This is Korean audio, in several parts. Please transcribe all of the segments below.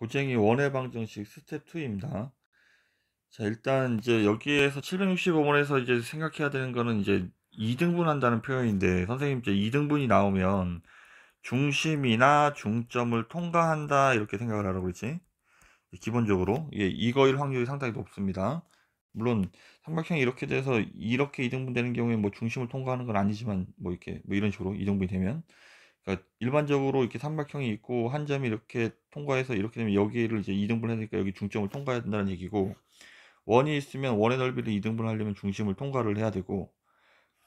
고쟁이 원의 방정식 스텝 2입니다. 자, 일단 이제 여기에서 765번에서 이제 생각해야 되는 거는 이제 2등분 한다는 표현인데, 선생님 이제 2등분이 나오면 중심이나 중점을 통과한다 이렇게 생각을 하라고 그러지. 기본적으로 이거일 확률이 상당히 높습니다. 물론 삼각형이 이렇게 돼서 이렇게 2등분 되는 경우에 뭐 중심을 통과하는 건 아니지만, 뭐 이렇게 뭐 이런 식으로 2등분이 되면, 그러니까 일반적으로 이렇게 삼각형이 있고 한 점이 이렇게 통과해서 이렇게 되면 여기를 이제 2등분 하니까 여기 중점을 통과해야 된다는 얘기고, 원이 있으면 원의 넓이를 2등분 하려면 중심을 통과를 해야 되고,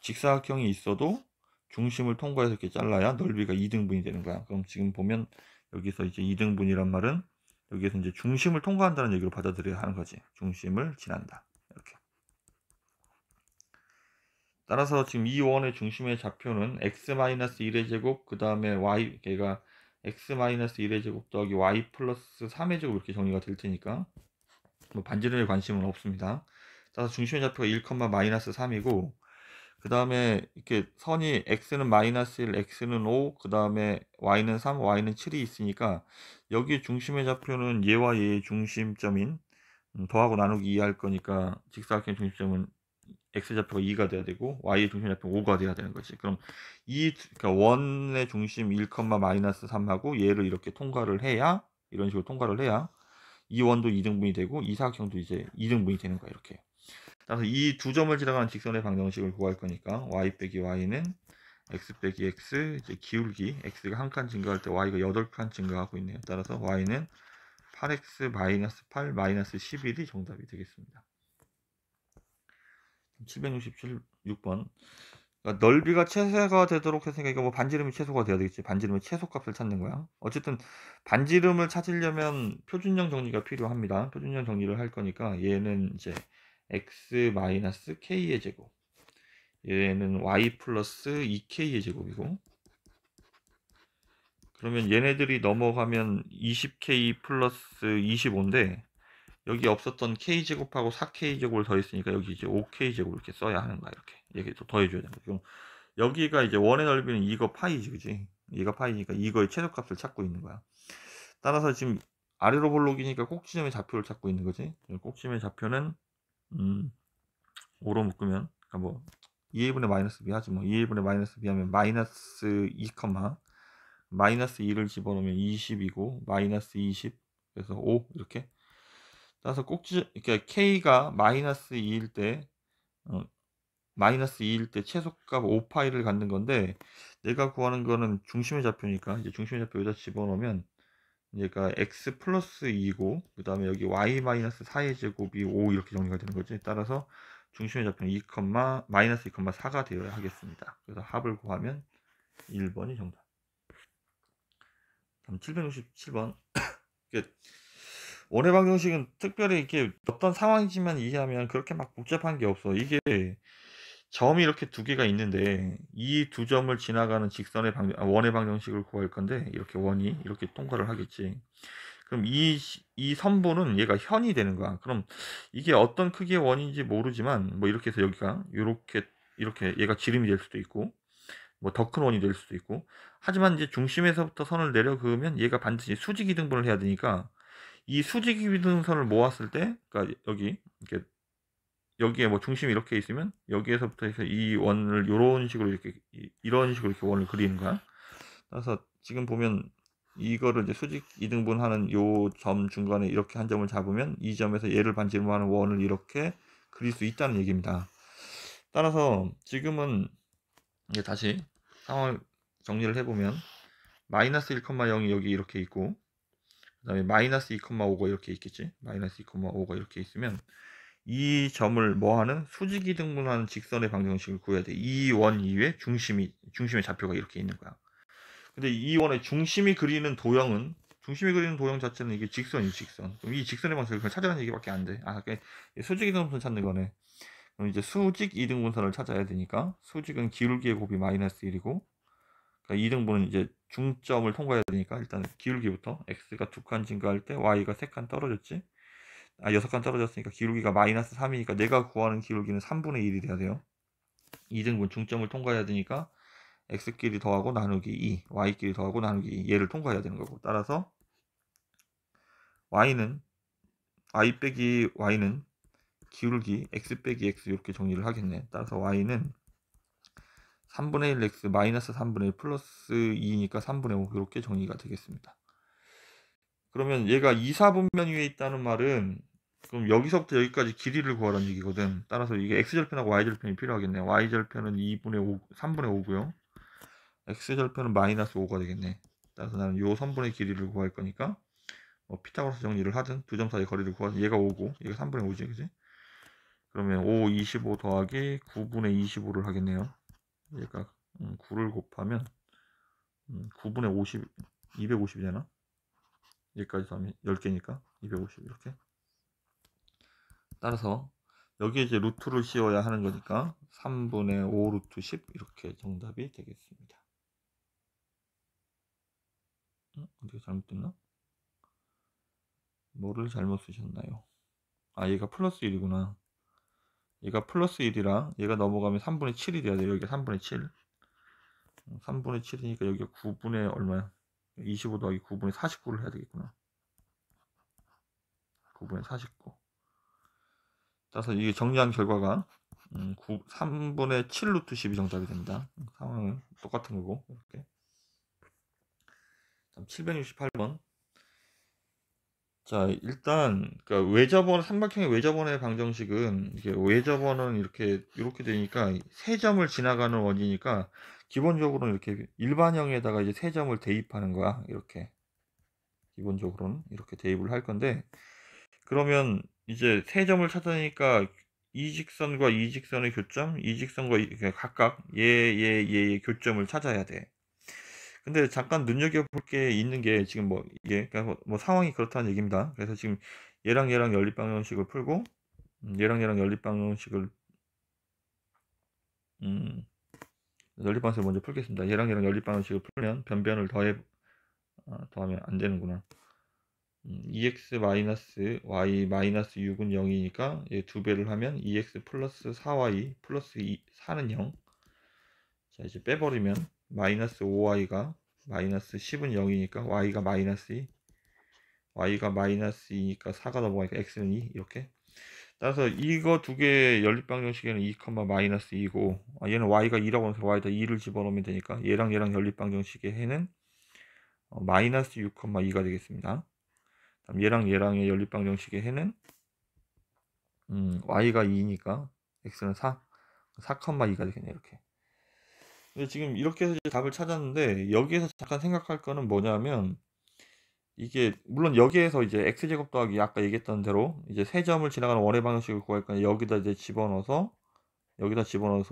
직사각형이 있어도 중심을 통과해서 이렇게 잘라야 넓이가 2등분이 되는 거야. 그럼 지금 보면 여기서 이제 2등분이란 말은 여기에서 이제 중심을 통과한다는 얘기로 받아들여야 하는 거지. 중심을 지난다. 이렇게. 따라서 지금 이 원의 중심의 좌표는 x-1의 제곱, 그 다음에 y, 걔가 x-1의 제곱 더하기 y 플러스 3의 제곱 이렇게 정리가 될 테니까 뭐 반지름에 관심은 없습니다. 따라서 중심의 좌표가 1,-3이고, 그 다음에 이렇게 선이 x는 마이너스 1, x는 5, 그 다음에 y는 3, y는 7이 있으니까 여기 중심의 좌표는 얘와 얘의 중심점인 더하고 나누기 2 할 거니까 직사각형 중심점은 x좌표가 2가 돼야 되고 y의 중심좌표가 5가 돼야 되는 거지. 그럼 그러니까 원의 중심 1,-3하고 얘를 이렇게 통과를 해야, 이런 식으로 통과를 해야 이 원도 2등분이 되고 이 사각형도 이제 2등분이 되는 거야. 이렇게. 따라서 이 두 점을 지나가는 직선의 방정식을 구할 거니까 y 빼기 y는 x 빼기 x, 이제 기울기 x가 한 칸 증가할 때 y가 8칸 증가하고 있네요. 따라서 y는 8x-8-11이 정답이 되겠습니다. 767번. 그러니까 넓이가 최소가 되도록 했으니까 이거 뭐 반지름이 최소가 돼야 되겠지. 반지름의 최소값을 찾는 거야. 어쨌든 반지름을 찾으려면 표준형 정리가 필요합니다. 표준형 정리를 할 거니까 얘는 이제 x-k의 제곱, 얘는 y 플러스 2k의 제곱이고, 그러면 얘네들이 넘어가면 20k 플러스 25인데 여기 없었던 k제곱하고 4k제곱을 더했으니까 여기 이제 5k제곱 이렇게 써야 하는 거야. 이렇게 얘기 또 더해줘야 되는 거죠. 여기가 이제 원의 넓이는 이거 파이지, 그지? 얘가 파이니까 이거의 최소값을 찾고 있는 거야. 따라서 지금 아래로 볼록이니까 꼭지점의 좌표를 찾고 있는 거지. 꼭지점의 좌표는 5로 묶으면, 그러니까 뭐 2a분의 마이너스 b 하지 뭐. 2a분의 마이너스 b 하면 마이너스 2, 마이너스 2를 집어넣으면 20이고 마이너스 20, 그래서 5 이렇게. 따라서 그러니까 k가 마이너스 2일 때 마이너스 2일 때 최소값 5파이를 갖는 건데, 내가 구하는 거는 중심의 좌표니까 이제 중심의 좌표 여기다 집어넣으면 얘가 x 플러스 2고 그 다음에 여기 y 마이너스 4의 제곱이 5 이렇게 정리가 되는 거지. 따라서 중심의 좌표는 2, 마이너스 2,4가 되어야 하겠습니다. 그래서 합을 구하면 1번이 정답. 다음 767번. 원의 방정식은 특별히 이렇게 어떤 상황이지만 이해하면 그렇게 막 복잡한 게 없어. 이게 점이 이렇게 두 개가 있는데 이 두 점을 지나가는 직선의 원의 방정식을 구할 건데, 이렇게 원이 이렇게 통과를 하겠지. 그럼 이 선보는 얘가 현이 되는 거야. 그럼 이게 어떤 크기의 원인지 모르지만 뭐 이렇게 해서 여기가 이렇게 얘가 지름이 될 수도 있고 뭐 더 큰 원이 될 수도 있고, 하지만 이제 중심에서부터 선을 내려 그으면 얘가 반드시 수직이 등분을 해야 되니까 이 수직이 등선을 모았을 때, 그러니까 이렇게 여기에 뭐 중심이 이렇게 있으면 여기에서부터 해서 이 원을 이런 식으로 이런 식으로 이렇게 원을 그리는 거야. 그래서 지금 보면 이거를 이제 수직 이등분하는 요 점 중간에 이렇게 한 점을 잡으면 이 점에서 얘를 반지름하는 원을 이렇게 그릴 수 있다는 얘기입니다. 따라서 지금은 이제 다시 상황을 정리를 해보면 마이너스 1,0이 여기 이렇게 있고, 그 다음에 마이너스 2,5가 이렇게 있겠지. 마이너스 2,5가 이렇게 있으면 이 점을 뭐하는 수직이 등분하는 직선의 방정식을 구해야 돼. 이 원 이외에 중심의 좌표가 이렇게 있는 거야. 근데 이 원의 중심이 그리는 도형 자체는 이게 직선이지, 직선. 그럼 이 직선의 방식을 그냥 찾아가는 얘기밖에 안 돼. 수직 이등분선 찾는 거네. 그럼 이제 수직 이등분선을 찾아야 되니까 수직은 기울기의 곱이 마이너스 1이고, 그러니까 이등분은 이제 중점을 통과해야 되니까 일단 기울기부터 x가 2칸 증가할 때 y가 3칸 떨어졌지. 6칸 떨어졌으니까 기울기가 마이너스 3이니까 내가 구하는 기울기는 3분의 1이 돼야 돼요. 2등분 중점을 통과해야 되니까 x끼리 더하고 나누기 2, y끼리 더하고 나누기 2, 얘를 통과해야 되는 거고, 따라서 y 빼기 y는 기울기 x 빼기 x 이렇게 정리를 하겠네. 따라서 y는 3분의 1 x 마이너스 3분의 1 플러스 2니까 3분의 5 이렇게 정리가 되겠습니다. 그러면 얘가 2, 4분면 위에 있다는 말은 그럼 여기서부터 여기까지 길이를 구하라는 얘기거든. 따라서 이게 x절편하고 y절편이 필요하겠네. y절편은 3분의 5고요. x절편은 마이너스 5가 되겠네. 따라서 나는 요 선분의 길이를 구할 거니까 피타고라스 정리를 하든 두 점 사이 거리를 구하든 얘가 5고 얘가 3분의 5지 그지? 그러면 5, 25 더하기 9분의 25를 하겠네요. 얘가 9를 곱하면 9분의 50 250이 되나? 여기까지 더하면 10개니까 250 이렇게. 따라서 여기에 이제 루트를 씌워야 하는 거니까 3분의 5 루트 10 이렇게 정답이 되겠습니다. 어디가 잘못됐나? 뭐를 잘못 쓰셨나요? 아, 얘가 플러스 1이구나. 얘가 플러스 1이라 얘가 넘어가면 3분의 7이 돼야 돼요. 여기가 3분의 7. 3분의 7이니까 여기가 9분의 얼마야? 25 더하기 9분의 49를 해야 되겠구나. 9분의 49. 따라서 이게 정리한 결과가 3분의 7 루트 10이 정답이 됩니다. 상황은 똑같은 거고 이렇게. 768번. 자, 일단 그러니까 삼각형의 외접원의 방정식은 이게 외접원은 이렇게 되니까 세 점을 지나가는 원이니까 기본적으로는 이렇게 일반형에다가 이제 세 점을 대입하는 거야. 이렇게 기본적으로는 이렇게 대입을 할 건데, 그러면 이제 세 점을 찾으니까 이 직선과 이 직선의 교점, 이 직선과 각각 얘의 교점을 찾아야 돼. 근데 잠깐 눈여겨볼 게 있는 게 지금 이게 그러니까 상황이 그렇다는 얘기입니다. 그래서 지금 얘랑 연립방정식을 풀고 얘랑 연립방정식을 연립방정식을 먼저 풀겠습니다. 얘랑 연립방정식을 풀면 변변을 더하면 안 되는구나. 2x 마이너스 y 마이너스 6은 0이니까 얘 2배를 하면 2x 플러스 4y 플러스 4는 0. 자, 이제 빼버리면 마이너스 5y가 마이너스 10은 0이니까 y가 마이너스 2, y가 마이너스 2니까 4가 넘어가니까 x는 2 이렇게. 따라서 이거 두 개의 연립방정식에는 2, 마이너스 2고 얘는 y가 2라고 해서 y에다 2를 집어넣으면 되니까 얘랑 연립방정식의 해는 마이너스 6, 2가 되겠습니다. 다음 얘랑의 연립방정식의 해는 y가 2니까 x는 4, 4,2가 되겠네 이렇게. 근데 지금 이렇게 해서 이제 답을 찾았는데 여기에서 잠깐 생각할 거는 뭐냐면 이게 물론 여기에서 이제 x제곱 더하기 아까 얘기했던 대로 이제 세 점을 지나가는 원의 방정식을 구할 거니까 여기다 집어넣어서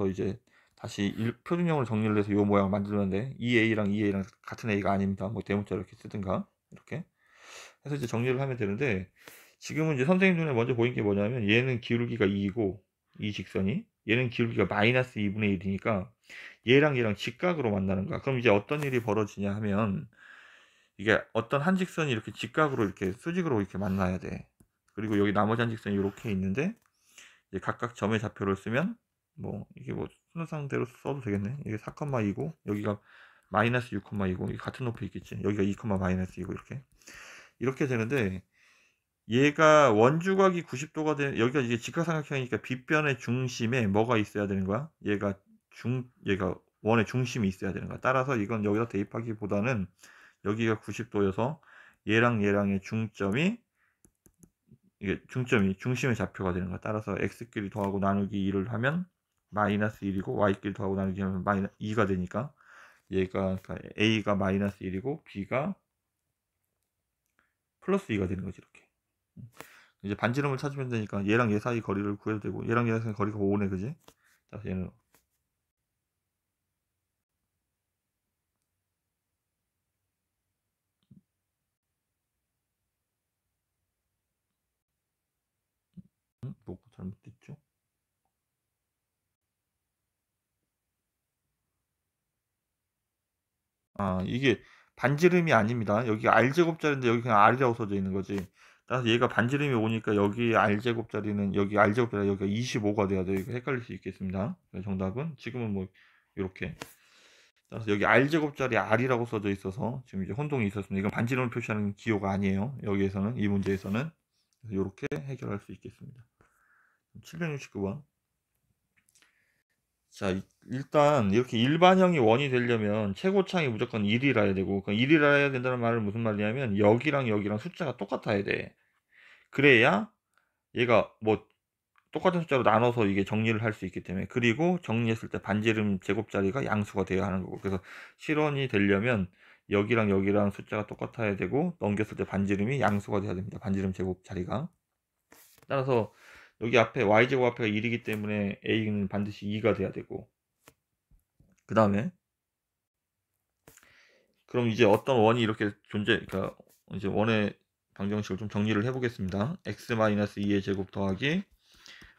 이제 다시 표준형으로 정리를 해서 이 모양을 만들는데 이 a랑 같은 a가 아닙니다. 뭐 대문자 이렇게 쓰든가 이렇게 해서 이제 정리를 하면 되는데, 지금은 이제 선생님 눈에 먼저 보인 게 뭐냐면 얘는 기울기가 2이고 이 직선이 얘는 기울기가 마이너스 2분의 1이니까 얘랑 직각으로 만나는 거야. 그럼 이제 어떤 일이 벌어지냐 하면 이게 어떤 한 직선이 이렇게 직각으로 이렇게 수직으로 이렇게 만나야 돼. 그리고 여기 나머지 한 직선이 이렇게 있는데 이제 각각 점의 좌표를 쓰면 이게 순서상대로 써도 되겠네. 이게 4,2고 여기가 마이너스 6,2고 같은 높이 있겠지. 여기가 2, 마이너스 2고 이렇게 되는데, 얘가 원주각이 90도가 되는 여기가 이제 직각삼각형이니까 빗변의 중심에 뭐가 있어야 되는 거야? 얘가 원의 중심이 있어야 되는 거야. 따라서 이건 여기다 대입하기보다는 여기가 90도여서 얘랑의 중점이 중심의 좌표가 되는 거야. 따라서 x끼리 더하고 나누기 2를 하면 마이너스 1이고 y끼리 더하고 나누기 하면 마이너스 2가 되니까 얘가 그러니까 a가 마이너스 1이고 b가 플러스 2가 되는 거지 이렇게. 이제 반지름을 찾으면 되니까 얘랑 얘 사이 거리를 구해도 되고 얘랑 얘 사이 거리가 5네 그지? 따라서 얘는 뭐가 잘못됐죠? 아, 이게 반지름이 아닙니다. 여기 r제곱자리인데 여기 그냥 r이라고 써져 있는 거지. 따라서 얘가 반지름이 오니까 여기 r제곱자리는 여기 r제곱자리 여기가 25가 돼야 돼요. 이거 헷갈릴 수 있겠습니다. 정답은 지금은 이렇게. 따라서 여기 r제곱짜리 r이라고 써져 있어서 지금 이제 혼동이 있었습니다. 이건 반지름을 표시하는 기호가 아니에요. 여기에서는, 이 문제에서는. 그래서 이렇게 해결할 수 있겠습니다. 769번. 자, 일단 이렇게 일반형이 원이 되려면 최고차항이 무조건 1이라 해야 되고, 그 1이라 해야 된다는 말은 무슨 말이냐면 여기랑 여기랑 숫자가 똑같아야 돼. 그래야 얘가 뭐 똑같은 숫자로 나눠서 이게 정리를 할 수 있기 때문에. 그리고 정리했을 때 반지름 제곱자리가 양수가 돼야 하는 거고. 그래서 실원이 되려면 여기랑 여기랑 숫자가 똑같아야 되고, 넘겼을 때 반지름이 양수가 돼야 됩니다. 반지름 제곱자리가. 따라서 여기 앞에 y제곱 앞에가 1이기 때문에 a는 반드시 2가 돼야 되고, 그 다음에 그럼 이제 어떤 원이 이렇게 그러니까 이제 원의 방정식을 좀 정리를 해보겠습니다. x-2의 제곱 더하기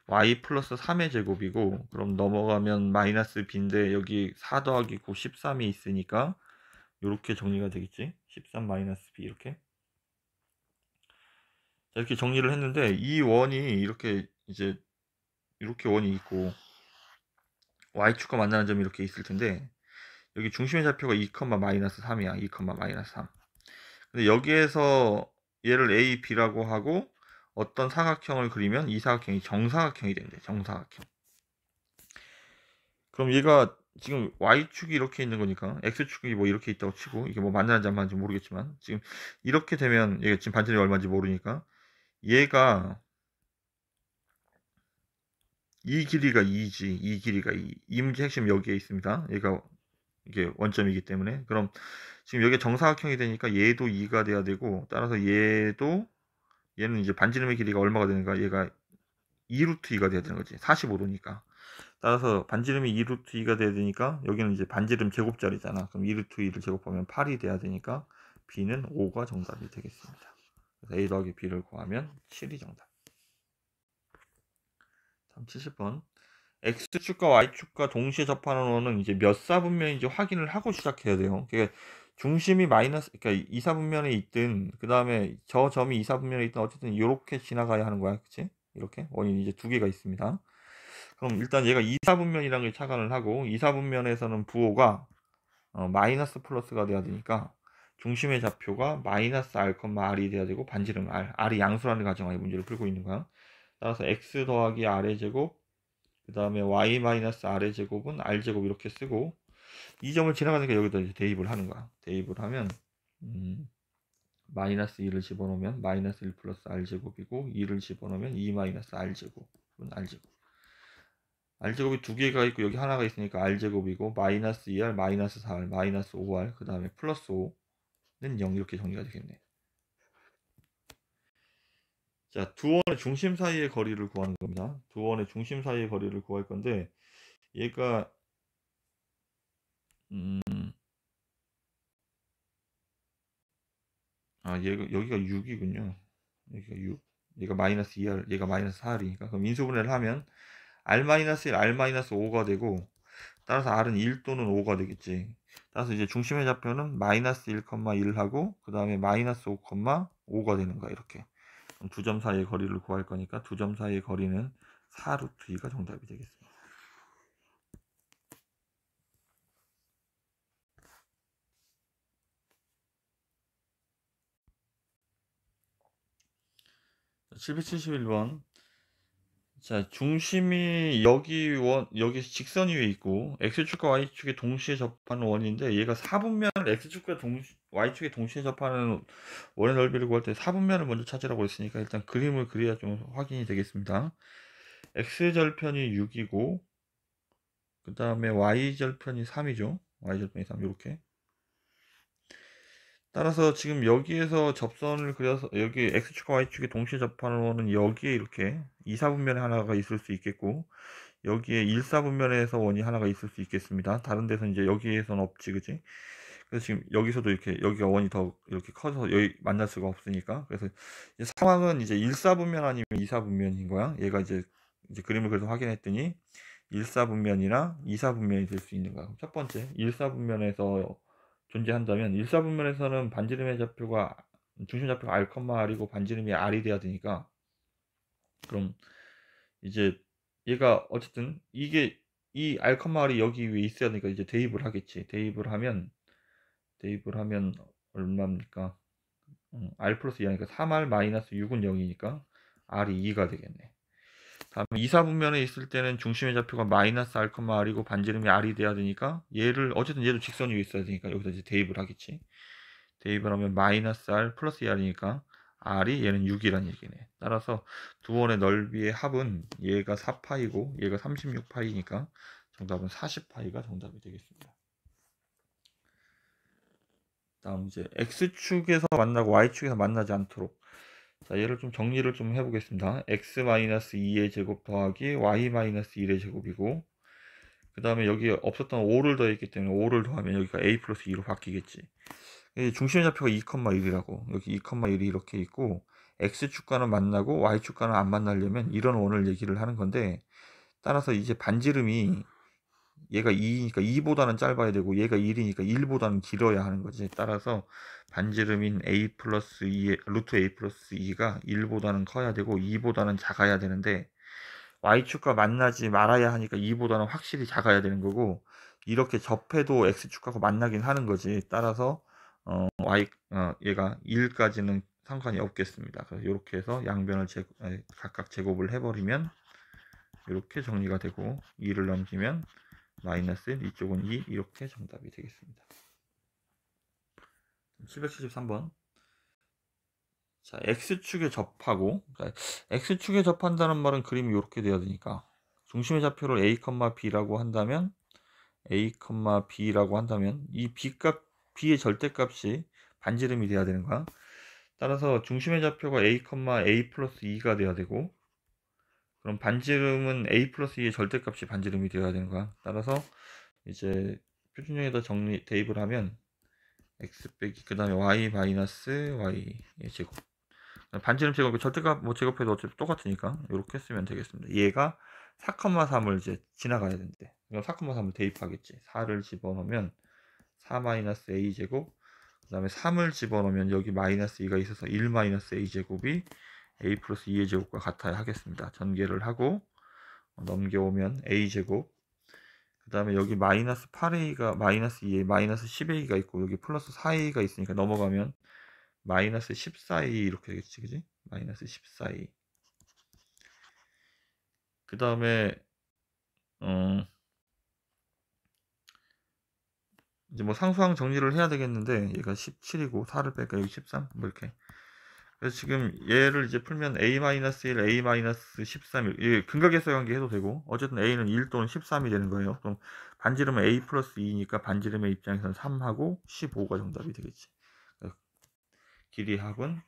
y 플러스 3의 제곱이고, 그럼 넘어가면 마이너스 b인데 여기 4 더하기 9 13이 있으니까 이렇게 정리가 되겠지. 13 마이너스 b 이렇게. 자, 이렇게 정리를 했는데 이 원이 이렇게 이제 이렇게 원이 있고 y축과 만나는 점이 이렇게 있을 텐데, 여기 중심의 좌표가 2, 마이너스 3이야. 2, 마이너스 3. 근데 여기에서 얘를 A, B라고 하고 어떤 사각형을 그리면 이 사각형이 정사각형이 된대. 정사각형. 그럼 얘가 지금 Y축이 이렇게 있는 거니까 X축이 뭐 이렇게 있다고 치고, 이게 뭐 만나는지 안 만나는지 모르겠지만 지금 이렇게 되면 얘가 지금 반지름이 얼마인지 모르니까 얘가 이 길이가 2지. 이 길이가 2. 이 문제 핵심 여기에 있습니다. 얘가 이게 원점이기 때문에. 그럼 지금 여기 정사각형이 되니까 얘도 2가 돼야 되고, 따라서 얘는 이제 반지름의 길이가 얼마가 되는가? 얘가 2루트 2가 돼야 되는 거지. 45도니까. 따라서 반지름이 2루트 2가 돼야 되니까 여기는 이제 반지름 제곱자리잖아. 그럼 2루트 2를 제곱하면 8이 돼야 되니까 B는 5가 정답이 되겠습니다. 그래서 A 더하기 B를 구하면 7이 정답. 다음 70번. X축과 Y축과 동시에 접하는 원은 이제 몇 사분면인지 확인을 하고 시작해야 돼요. 그러니까 중심이 그러니까 이사분면에 있든, 그 다음에 저 점이 이사분면에 있든, 어쨌든 이렇게 지나가야 하는 거야. 그치? 이렇게 원이 이제 두 개가 있습니다. 그럼 일단 얘가 이사분면이라는 걸 착안을 하고, 이사분면에서는 부호가 마이너스 플러스가 돼야 되니까 중심의 좌표가 마이너스 r, r이 돼야 되고, 반지름 r이 양수라는 가정하에 문제를 풀고 있는 거야. 따라서 x 더하기 r의 제곱, 그 다음에 y-r의 제곱은 r제곱 이렇게 쓰고, 이 점을 지나가니까 여기다 이제 대입을 하는 거야. 대입을 하면 마이너스 2를 집어넣으면 마이너스 1 플러스 r제곱이고, 2를 집어넣으면 2 마이너스 r제곱은 r제곱. r제곱이 두 개가 있고 여기 하나가 있으니까 r제곱이고, 마이너스 2r, 마이너스 4r, 마이너스 5r, 그 다음에 플러스 5는 0, 이렇게 정리가 되겠네. 자, 두 원의 중심 사이의 거리를 구하는 겁니다. 두 원의 중심 사이의 거리를 구할 건데, 얘가 얘가 여기가 6이군요. 여기가 6. 얘가 마이너스 2r, 얘가 마이너스 4r이니까. 그럼 인수분해를 하면 r-1, r-5가 되고, 따라서 r은 1 또는 5가 되겠지. 따라서 이제 중심의 좌표는 마이너스 1, 1하고, 그 다음에 마이너스 5, 5가 되는 거야. 이렇게. 그럼 두 점 사이의 거리를 구할 거니까 두 점 사이의 거리는 4루트 2가 정답이 되겠습니다. 771번. 자, 중심이 여기 직선 위에 있고, X축과 Y축에 동시에 접하는 원인데, 얘가 4분면을 X축과 Y축에 동시에 접하는 원의 넓이를 구할 때 4분면을 먼저 찾으라고 했으니까 일단 그림을 그려야 좀 확인이 되겠습니다. X절편이 6이고, 그 다음에 Y절편이 3이죠. Y절편이 3, 이렇게. 따라서 지금 여기에서 접선을 그려서 여기 X축과 Y축이 동시에 접하는 원은 여기에 이렇게 2, 4분면에 하나가 있을 수 있겠고, 여기에 1, 4분면에서 원이 하나가 있을 수 있겠습니다. 다른 데서 이제 여기에서는 없지, 그지? 그래서 지금 여기서도 이렇게 여기가 원이 더 이렇게 커서 여기 만날 수가 없으니까, 그래서 이제 상황은 이제 1, 4분면 아니면 2, 4분면인 거야. 얘가 이제 그림을 그래서 확인했더니 1, 4분면이나 2, 4분면이 될 수 있는 거야. 그럼 첫 번째 1, 4분면에서 존재한다면 1, 4분면에서는 반지름의 좌표가 중심 좌표가 r, r이고 반지름이 r이 돼야 되니까, 그럼 이제 얘가 어쨌든 이게 이 R, R이 여기 위에 있어야 되니까 이제 대입을 하겠지. 대입을 하면 얼마입니까? R 플러스 2하니까 3R 마이너스 6은 0이니까 R이 2가 되겠네. 다음에 이사분면에 있을 때는 중심의 좌표가 마이너스 R, R이고 반지름이 R이 돼야 되니까 얘를 어쨌든 얘도 직선 위에 있어야 되니까 여기서 이제 대입을 하겠지. 대입을 하면 마이너스 R 플러스 2R이니까 R이 얘는 6이란 얘기네. 따라서 두 원의 넓이의 합은 얘가 4파이고 얘가 36파이니까 정답은 40파이가 정답이 되겠습니다. 다음 이제 X축에서 만나고 Y축에서 만나지 않도록, 자 얘를 좀 정리를 좀 해보겠습니다. X-2의 제곱 더하기 Y-1의 제곱이고, 그 다음에 여기 없었던 5를 더했기 때문에 5를 더하면 여기가 A 플러스 2로 바뀌겠지. 중심의 좌표가 2,1이라고 여기 2,1이 이렇게 있고, X축과는 만나고 Y축과는 안 만나려면 이런 원을 얘기를 하는 건데, 따라서 이제 반지름이 얘가 2니까 2보다는 짧아야 되고 얘가 1이니까 1보다는 길어야 하는 거지. 따라서 반지름인 A 플러스 2, 루트 A 플러스 2가 1보다는 커야 되고 2보다는 작아야 되는데, Y축과 만나지 말아야 하니까 2보다는 확실히 작아야 되는 거고, 이렇게 접해도 X축하고 만나긴 하는 거지. 따라서 얘가 1까지는 상관이 없겠습니다. 그래서 이렇게 해서 양변을 각각 제곱을 해버리면 이렇게 정리가 되고, 2를 넘기면 마이너스 1, 이쪽은 2, 이렇게 정답이 되겠습니다. 773번. 자, X축에 접하고, 그러니까 X축에 접한다는 말은 그림이 이렇게 돼야 되니까 중심의 좌표를 A, B라고 한다면 이 B의 절대값이 반지름이 돼야 되는 거야. 따라서 중심의 좌표가 A 플러스 2가 돼야 되고, 그럼 반지름은 A 플러스 2의 절대값이 반지름이 되어야 되는 거야. 따라서 이제 표준형에다 대입을 하면 x 빼기 그 다음에 y 마이너스 y의 제곱, 반지름 제곱 절대값 뭐 제곱해도 어차피 똑같으니까 이렇게 쓰면 되겠습니다. 얘가 4,3을 이제 지나가야 되는데, 그럼 4,3을 대입하겠지. 4를 집어넣으면 4 마이너스 a 제곱, 그 다음에 3을 집어넣으면 여기 마이너스 2가 있어서 1 마이너스 a 제곱이 a 플러스 2의 제곱과 같아야 하겠습니다. 전개를 하고 넘겨오면 a 제곱, 그 다음에 여기 마이너스 8a가 마이너스 2a 마이너스 10a가 있고 여기 플러스 4a가 있으니까 넘어가면 마이너스 14a 이렇게 되겠지, 그지? 마이너스 14a. 그 다음에 이제 뭐 상수항 정리를 해야 되겠는데, 얘가 17이고 4를 빼니까 여기 13, 뭐 이렇게. 그래서 지금 얘를 이제 풀면 a-1, a-13, 예, 근각에서 관계 해도 되고, 어쨌든 a는 1 또는 13이 되는 거예요. 그럼 반지름은 a 플러스 2니까 반지름의 입장에서는 3하고 15가 정답이 되겠지. 길이 합은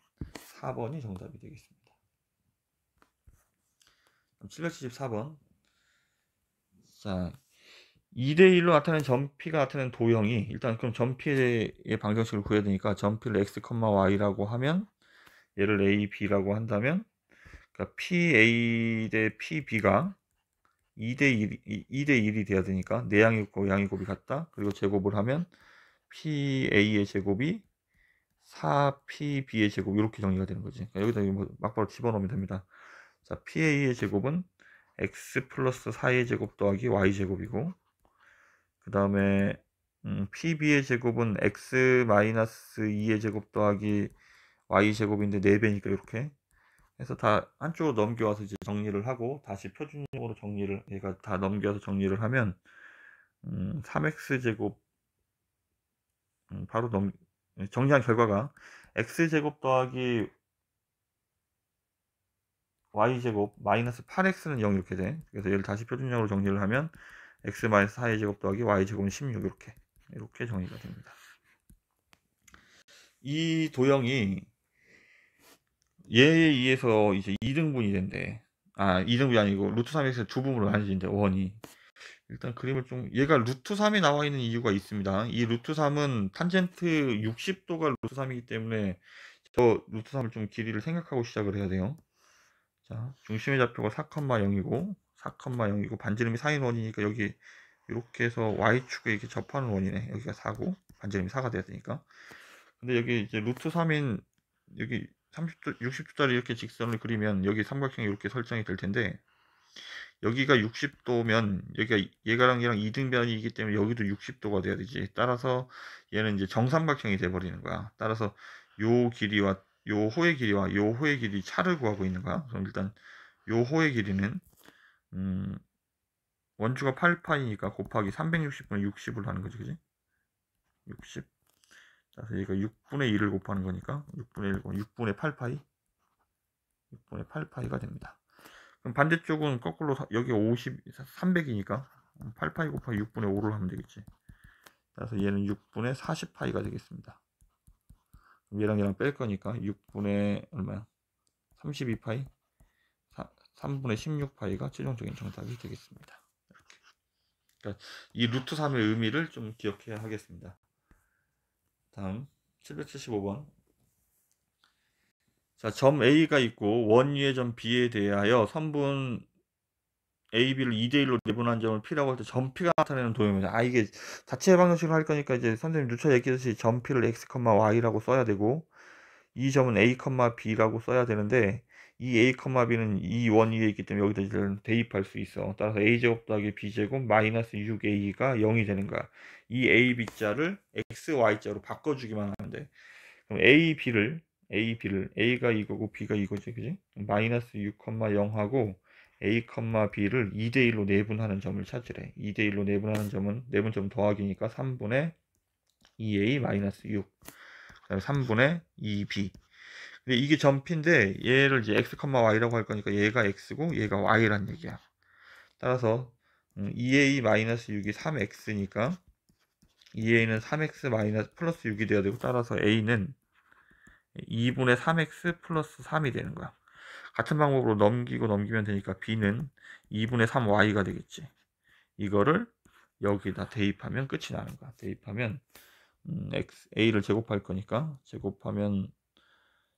4번이 정답이 되겠습니다. 774번. 자, 2대1로 나타낸 점피가 나타낸 도형이, 일단 그럼 점피의 방정식을 구해야 되니까 점피를 x, y라고 하면 얘를 a, b라고 한다면, 그러니까 PA 대 PB가 2대1이 돼야 되니까 내양이 있고 양이 곱이 같다. 그리고 제곱을 하면 PA의 제곱이 4PB의 제곱, 이렇게 정리가 되는 거지. 그러니까 여기다 뭐 막바로 집어넣으면 됩니다. 자, PA의 제곱은 X 플러스 4의 제곱 더하기 Y 제곱이고, 그 다음에 PB의 제곱은 X 마이너스 2의 제곱 더하기 Y 제곱인데 4배니까 이렇게 해서 다 한쪽으로 넘겨와서 이제 정리를 하고, 다시 표준형으로 얘가 다 넘겨서 정리를 하면 3x 제곱, 바로 정리한 결과가 x 제곱 더하기 y 제곱 마이너스 8x는 0 이렇게 돼. 그래서 얘를 다시 표준형으로 정리를 하면 x 마이너스 4의 제곱 더하기 y 제곱은 16, 이렇게 정리가 됩니다. 이 도형이 얘에 의해서 이제 2등분이 된대. 2등분이 아니고 루트 3x에서 두 부분으로 나눠진대, 원이. 일단 그림을 좀, 얘가 루트 3이 나와 있는 이유가 있습니다. 이 루트 3은 탄젠트 60도가 루트 3이기 때문에 저 루트 3을 좀 길이를 생각하고 시작을 해야 돼요. 자, 중심의 좌표가 4,0이고 반지름이 4인 원이니까 여기 이렇게 해서 y축에 이렇게 접하는 원이네. 여기가 4고 반지름이 4가 돼야 되니까. 근데 여기 이제 루트 3인 여기 30도 60도짜리 이렇게 직선을 그리면 여기 삼각형이 이렇게 설정이 될 텐데, 여기가 60도면 여기가 얘가랑 얘랑 이등변이기 때문에 여기도 60도가 돼야 되지. 따라서 얘는 이제 정삼각형이 돼 버리는 거야. 따라서 요 길이와 요 호의 길이와 요 호의 길이 차를 구하고 있는 거야. 그럼 일단 요 호의 길이는 원주가 8파이니까 곱하기 360분의 60을 하는 거지, 그지? 60. 그래서 얘가 6분의 1을 곱하는 거니까 6분의 1, 6분의 8파이, 6분의 8파이가 됩니다. 그럼 반대쪽은 거꾸로 여기 50, 300이니까 8파이 곱하기 6분의 5를 하면 되겠지. 그래서 얘는 6분의 40파이가 되겠습니다. 그럼 얘랑 뺄 거니까 6분의 얼마야? 32파이, 3분의 16파이가 최종적인 정답이 되겠습니다. 이렇게. 그러니까 이 루트 3의 의미를 좀 기억해야 하겠습니다. 다음 775번. 자, 점 A가 있고 원 위의 점 B에 대하여 선분 AB를 2대1로 내분한 점을 P라고 할 때 점 P가 나타내는 도형입니다. 이게 자체 방정식으로 할 거니까 이제 선생님 누차 얘기했듯이 점 P를 X, Y라고 써야 되고 이 점은 A, B라고 써야 되는데 이 A, B는 이 원 위에 있기 때문에 여기다 이제 대입할 수 있어. 따라서 A제곱 더하기 B제곱 마이너스 6A가 0이 되는 거야. 이 A, B자를 X, Y자로 바꿔주기만 하면 돼. 그럼 A가 이거고 B가 이거지, 그지? 마이너스 6, 0하고 A, B를 2대1로 내분하는 점을 찾으래. 2대1로 내분하는 점은 내분점 더하기니까 3분의 2A 마이너스 6, 그다음에 3분의 2B. 근데 이게 점피인데 얘를 이제 X, Y라고 할 거니까 얘가 X고 얘가 Y란 얘기야. 따라서 2A 마이너스 6이 3X니까 2A는 3X 마이너스 플러스 6이 돼야 되고 따라서 A는 2분의 3x 플러스 3이 되는 거야. 같은 방법으로 넘기면 되니까 b는 2분의 3y가 되겠지. 이거를 여기다 대입하면 끝이 나는 거야. 대입하면 a를 제곱할 거니까 제곱하면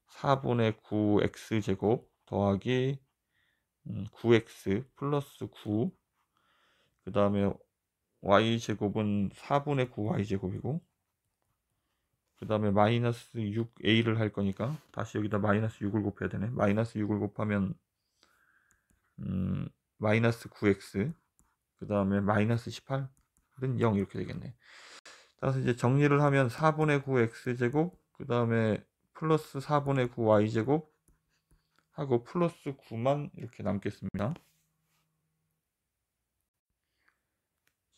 4분의 9x 제곱 더하기 9x 플러스 9, 그 다음에 y 제곱은 4분의 9y 제곱이고, 그 다음에 마이너스 6a를 할 거니까 다시 여기다 마이너스 6을 곱해야 되네. 마이너스 6을 곱하면 마이너스 9x, 그 다음에 마이너스 18은 0 이렇게 되겠네. 따라서 이제 정리를 하면 4분의 9x제곱, 그 다음에 플러스 4분의 9y제곱 하고 플러스 9만 이렇게 남겠습니다.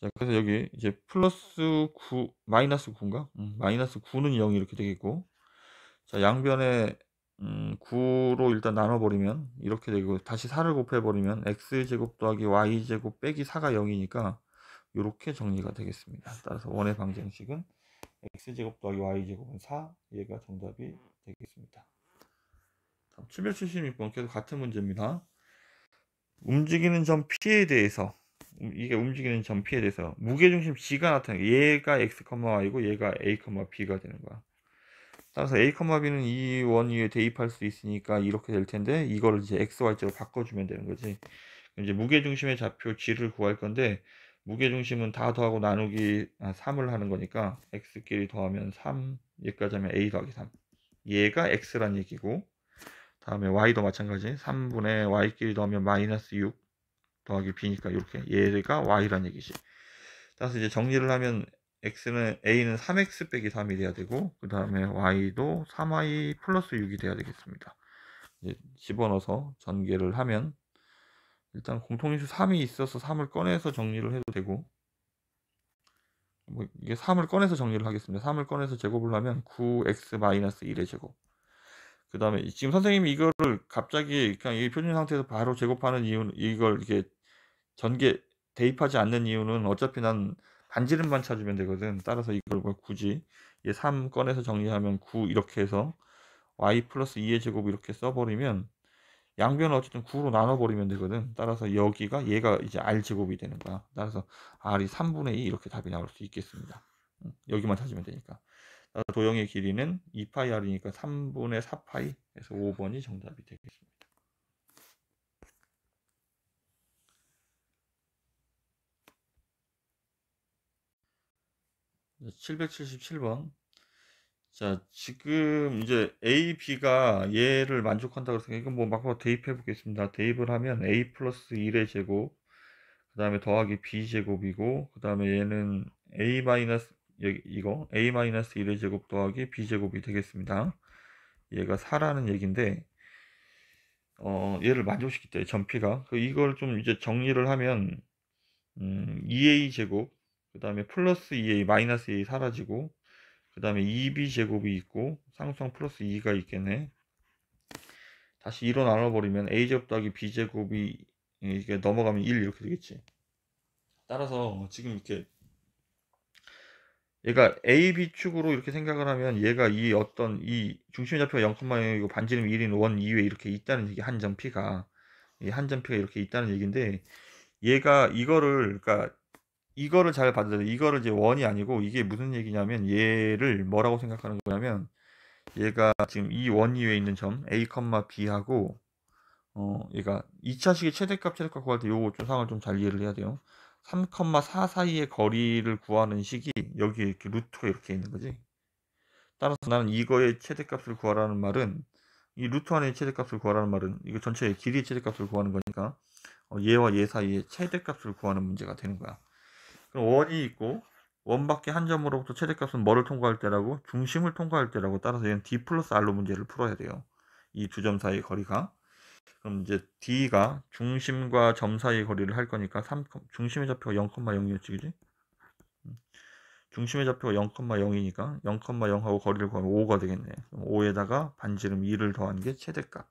자, 그래서 여기 이제 플러스 9, 마이너스 9인가? 마이너스 9는 0 이렇게 되겠고, 자, 양변에 9로 일단 나눠버리면 이렇게 되고, 다시 4를 곱해버리면 x제곱 더하기 y제곱 빼기 4가 0이니까 이렇게 정리가 되겠습니다. 따라서 원의 방정식은 x제곱 더하기 y제곱은 4, 얘가 정답이 되겠습니다. 776번 계속 같은 문제입니다. 움직이는 점 P에 대해서, 이게 움직이는 점 P에 대해서 무게중심 G가 나타나요. 얘가 x, y고 얘가 a, b가 되는 거야. 따라서 a, b는 이 원 위에 대입할 수 있으니까 이렇게 될 텐데 이거를 이제 x, y자로 바꿔주면 되는 거지. 이제 무게중심의 좌표 g를 구할 건데 무게중심은 다 더하고 나누기 3을 하는 거니까 x끼리 더하면 3, 얘까지 하면 a 더하기 3. 얘가 x란 얘기고, 다음에 y도 마찬가지 3분의 y끼리 더하면 마이너스 6 더하기 b니까 이렇게 얘가 y란 얘기지. 따라서 이제 정리를 하면 a는 3x 빼기 3이 돼야 되고, 그 다음에 y도 3y 플러스 6이 돼야 되겠습니다. 이제 집어넣어서 전개를 하면 일단 공통인수 3이 있어서 3을 꺼내서 정리를 해도 되고, 뭐 이게 3을 꺼내서 정리를 하겠습니다. 3을 꺼내서 제곱을 하면 9x-1의 제곱. 그 다음에 지금 선생님이 이거를 갑자기 그냥 이 표준 상태에서 바로 제곱하는 이유는, 이걸 이렇게 전개 대입하지 않는 이유는 어차피 난 반지름만 찾으면 되거든. 따라서 이걸 뭐 굳이 3 꺼내서 정리하면 9 이렇게 해서 y 플러스 2의 제곱 이렇게 써버리면 양변을 어쨌든 9로 나눠버리면 되거든. 따라서 여기가 얘가 이제 r 제곱이 되는 거야. 따라서 r이 3분의 2 이렇게 답이 나올 수 있겠습니다. 여기만 찾으면 되니까. 도형의 길이는 2파이 r이니까 3분의 4파이, 그래서 5번이 정답이 되겠습니다. 777번. 자, 지금 이제 A, B가 얘를 만족한다 그래서 이거 뭐 막 대입해 보겠습니다. 대입을 하면 A 플러스 1의 제곱, 그 다음에 더하기 B 제곱이고, 그 다음에 얘는 A 마이너스, 이거 A 마이너스 1의 제곱 더하기 B 제곱이 되겠습니다. 얘가 4라는 얘기인데, 얘를 만족시킬 때 전피가 이걸 좀 이제 정리를 하면 2A 제곱, 그 다음에 플러스 2A 마이너스 2A 사라지고, 그 다음에 2B 제곱이 있고 상수항 플러스 2가 있겠네. 다시 2로 나눠버리면 A제곱 더하기 B제곱이 이게 넘어가면 1 이렇게 되겠지. 따라서 지금 이렇게 얘가 A, B 축으로 이렇게 생각을 하면 얘가 이 어떤 이 중심의 좌표가 0,0이고 반지름 1인 원 이외에 이렇게 있다는 얘기, 한 점 P가 이 한 점 P가 이렇게 있다는 얘기인데, 얘가 이거를 그러니까 이거를 잘 받아들여. 이거를 이제 원이 아니고 이게 무슨 얘기냐면 얘를 뭐라고 생각하는 거냐면, 얘가 지금 이 원 이외에 있는 점 A, B하고 얘가 2차식의 최대값 구할 때 요거 좀 상을 좀 잘 이해를 해야 돼요. 3,4 사이의 거리를 구하는 식이 여기 이렇게 루트가 이렇게 있는 거지. 따라서 나는 이거의 최대값을 구하라는 말은, 이 루트 안의 최대값을 구하라는 말은 이거 전체의 길이의 최대값을 구하는 거니까 얘와 얘 사이의 최대값을 구하는 문제가 되는 거야. 그럼 원이 있고 원밖에 한 점으로부터 최대값은 뭐를 통과할 때라고? 중심을 통과할 때라고. 따라서 얘는 D 플러스 R로 문제를 풀어야 돼요. 이 두 점 사이의 거리가. 그럼 이제 D가 중심과 점 사이의 거리를 할 거니까 중심의 좌표가 0,0이었지, 그지? 중심의 좌표가 0,0이니까 0,0하고 거리를 구하면 5가 되겠네. 그럼 5에다가 반지름 2를 더한 게 최대값.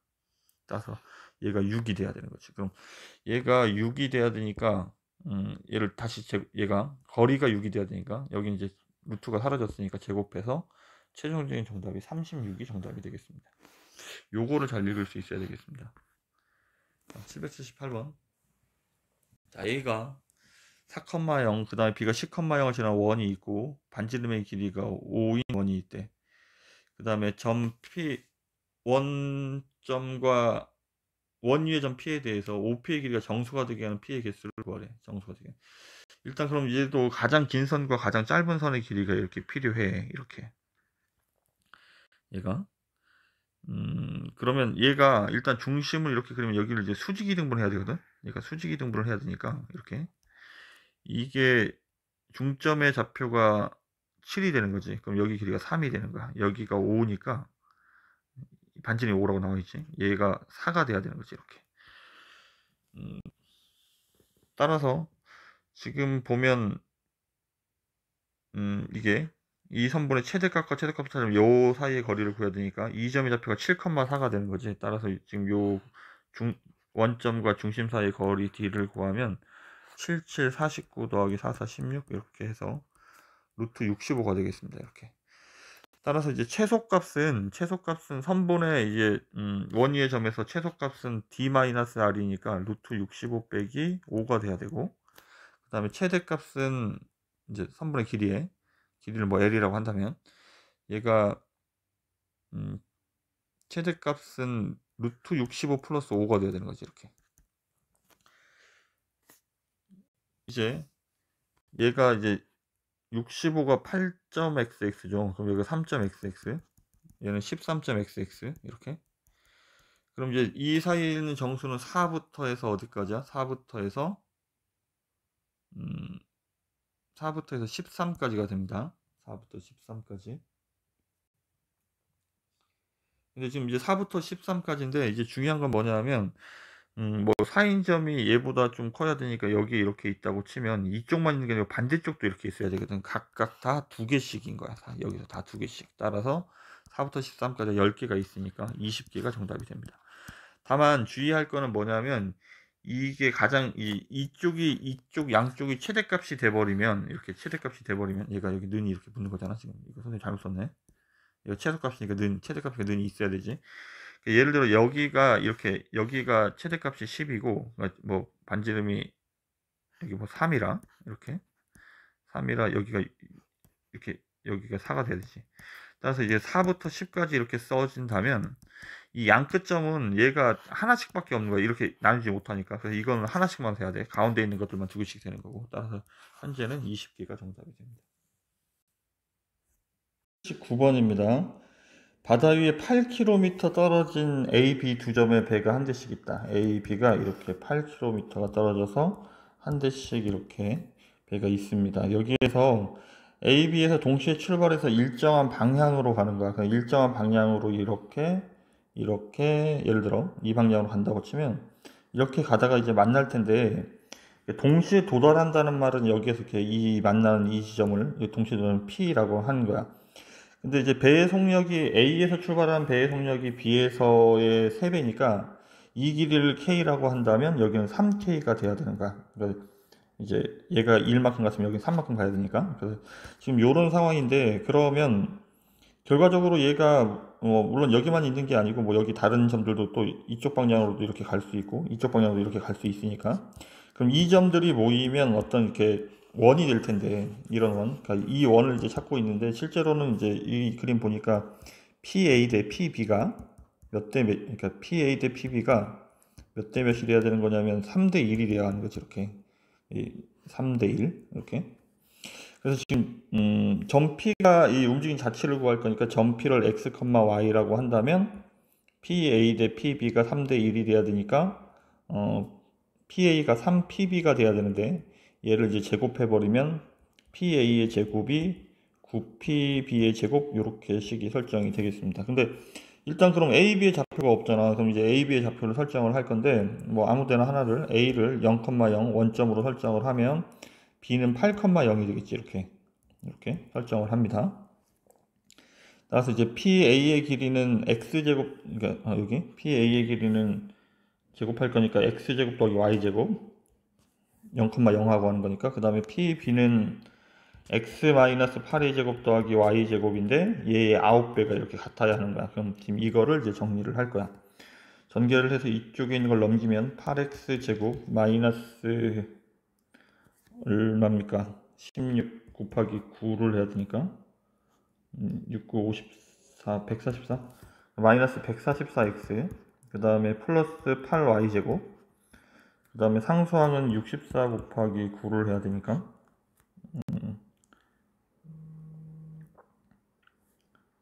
따라서 얘가 6이 돼야 되는 거지. 그럼 얘가 6이 돼야 되니까 얘를 다시 얘가 거리가 6이 돼야 되니까 여기 이제 루트가 사라졌으니까 제곱해서 최종적인 정답이 36이 정답이 되겠습니다. 요거를 잘 읽을 수 있어야 되겠습니다. 778번. 자, A가 4,0, 그 다음에 B가 10,0을 지난 원이 있고 반지름의 길이가 5인 원이 있대. 그 다음에 점 P, 원점과 원 위의 점 P에 대해서 OP의 길이가 정수가 되게 하는 P의 개수를 구하래. 정수가 되게. 일단 그럼 얘도 가장 긴 선과 가장 짧은 선의 길이가 이렇게 필요해. 이렇게. 얘가. 그러면 얘가 일단 중심을 이렇게 그리면 여기를 이제 수직이 등분을 해야 되거든. 얘가 수직이 등분을 해야 되니까 이렇게. 이게 중점의 좌표가 7이 되는 거지. 그럼 여기 길이가 3이 되는 거야. 여기가 5니까 반지름이 5라고 나와 있지. 얘가 4가 돼야 되는 거지. 이렇게. 따라서 지금 보면 이게 이 선분의 최대값과 최대값을 찾으면 요 사이의 거리를 구해야 되니까 이 점의 좌표가 7,4가 되는 거지. 따라서 지금 요 원점과 중심 사이의 거리 D를 구하면 7, 7, 49 더하기 4, 4, 16 이렇게 해서 루트 65가 되겠습니다. 이렇게. 따라서 이제 최소값은 선분의 이제 원위의 점에서 최소값은 D-R이니까 루트 65 빼기 5가 돼야 되고, 그 다음에 최대값은 이제 선분의 길이를 뭐 L이라고 한다면 얘가 최대값은 루트 65 플러스 5가 돼야 되는 거지. 이렇게. 이제 얘가 이제 65가 8.xx죠. 그럼 여기가 3.xx, 얘는 13.xx 이렇게. 그럼 이제 이 사이에 있는 정수는 4부터 해서 어디까지야? 4부터 해서 13까지가 됩니다. 4부터 13까지. 근데 지금 이제 4부터 13까지인데 이제 중요한 건 뭐냐면 뭐 사인점이 얘보다 좀 커야 되니까 여기에 이렇게 있다고 치면 이쪽만 있는 게 아니라 반대쪽도 이렇게 있어야 되거든. 각각 다 2개씩인 거야. 여기서 다 2개씩. 따라서 4부터 13까지 10개가 있으니까 20개가 정답이 됩니다. 다만 주의할 거는 뭐냐면 이게 가장 이쪽 양쪽이 최대값이 돼버리면, 이렇게 최대값이 돼버리면 얘가 여기 는이 이렇게 붙는 거잖아. 지금 이거 선생님 잘못 썼네. 이거 최소값이니까 최대값이니까 는이 있어야 되지. 예를 들어 여기가 이렇게 여기가 최대값이 10이고 뭐 반지름이 여기 뭐 3이라 이렇게 3이라 여기가 이렇게 여기가 4가 돼야 되지. 따라서 이제 4부터 10까지 이렇게 써진다면 이 양끝점은 얘가 하나씩밖에 없는 거야. 이렇게 나누지 못하니까. 그래서 이거는 하나씩만 돼야 돼. 가운데 있는 것들만 2개씩 되는 거고. 따라서 현재는 20개가 정답이 됩니다. 9번입니다. 바다 위에 8km 떨어진 A, B 두 점의 배가 한 대씩 있다. A, B가 이렇게 8km가 떨어져서 한 대씩 이렇게 배가 있습니다. 여기에서 A, B에서 동시에 출발해서 일정한 방향으로 가는 거야. 그러니까 일정한 방향으로 이렇게 예를 들어 이 방향으로 간다고 치면 이렇게 가다가 이제 만날 텐데, 동시에 도달한다는 말은 여기에서 이렇게 이 만나는 이 지점을 동시에 도달하는 P라고 하는 거야. 근데 이제 배의 속력이 A에서 출발한 배의 속력이 B에서의 3배니까 이 길이를 K라고 한다면 여기는 3K가 돼야 되는 거야. 그래서 이제 얘가 1만큼 갔으면 여기 3만큼 가야 되니까. 그래서 지금 이런 상황인데, 그러면 결과적으로 얘가 물론 여기만 있는 게 아니고 뭐 여기 다른 점들도 또 이쪽 방향으로도 이렇게 갈 수 있고 이쪽 방향으로 이렇게 갈 수 있으니까, 그럼 이 점들이 모이면 어떤 이렇게 원이 될 텐데, 이런 원, 그러니까 이 원을 이제 찾고 있는데, 실제로는 이제 이 그림 보니까 PA 대 PB가 몇 대 몇, 그러니까 PA 대 PB가 몇 대 몇이 돼야 되는 거냐면 3대 1이 돼야 하는 거지. 이렇게 3대 1 이렇게. 그래서 지금 점 P가 이 움직임 자체를 구할 거니까 점 P를 x, y라고 한다면 PA 대 PB가 3대 1이 돼야 되니까 PA가 3PB가 돼야 되는데, 얘를 이제 제곱해 버리면 PA의 제곱이 9PB의 제곱, 이렇게 식이 설정이 되겠습니다. 근데 일단 그럼 AB의 좌표가 없잖아. 그럼 이제 AB의 좌표를 설정을 할 건데, 뭐 아무 데나 하나를 A를 0,0 원점으로 설정을 하면 B는 8,0이 되겠지. 이렇게 설정을 합니다. 따라서 이제 PA의 길이는 x제곱, 그러니까 여기 PA의 길이는 제곱할 거니까 x제곱 더하기 y제곱 0,0 하고 하는 거니까, 그 다음에 PB는 x-8의 제곱 더하기 y제곱인데 얘의 9배가 이렇게 같아야 하는 거야. 그럼 지금 이거를 이제 정리를 할 거야. 전개를 해서 이쪽에 있는 걸 넘기면 8x제곱 마이너스 얼마입니까? 16 곱하기 9를 해야 되니까 6, 9, 54, 144 마이너스 144x, 그 다음에 플러스 8y제곱, 그 다음에 상수항은 64 곱하기 9를 해야 되니까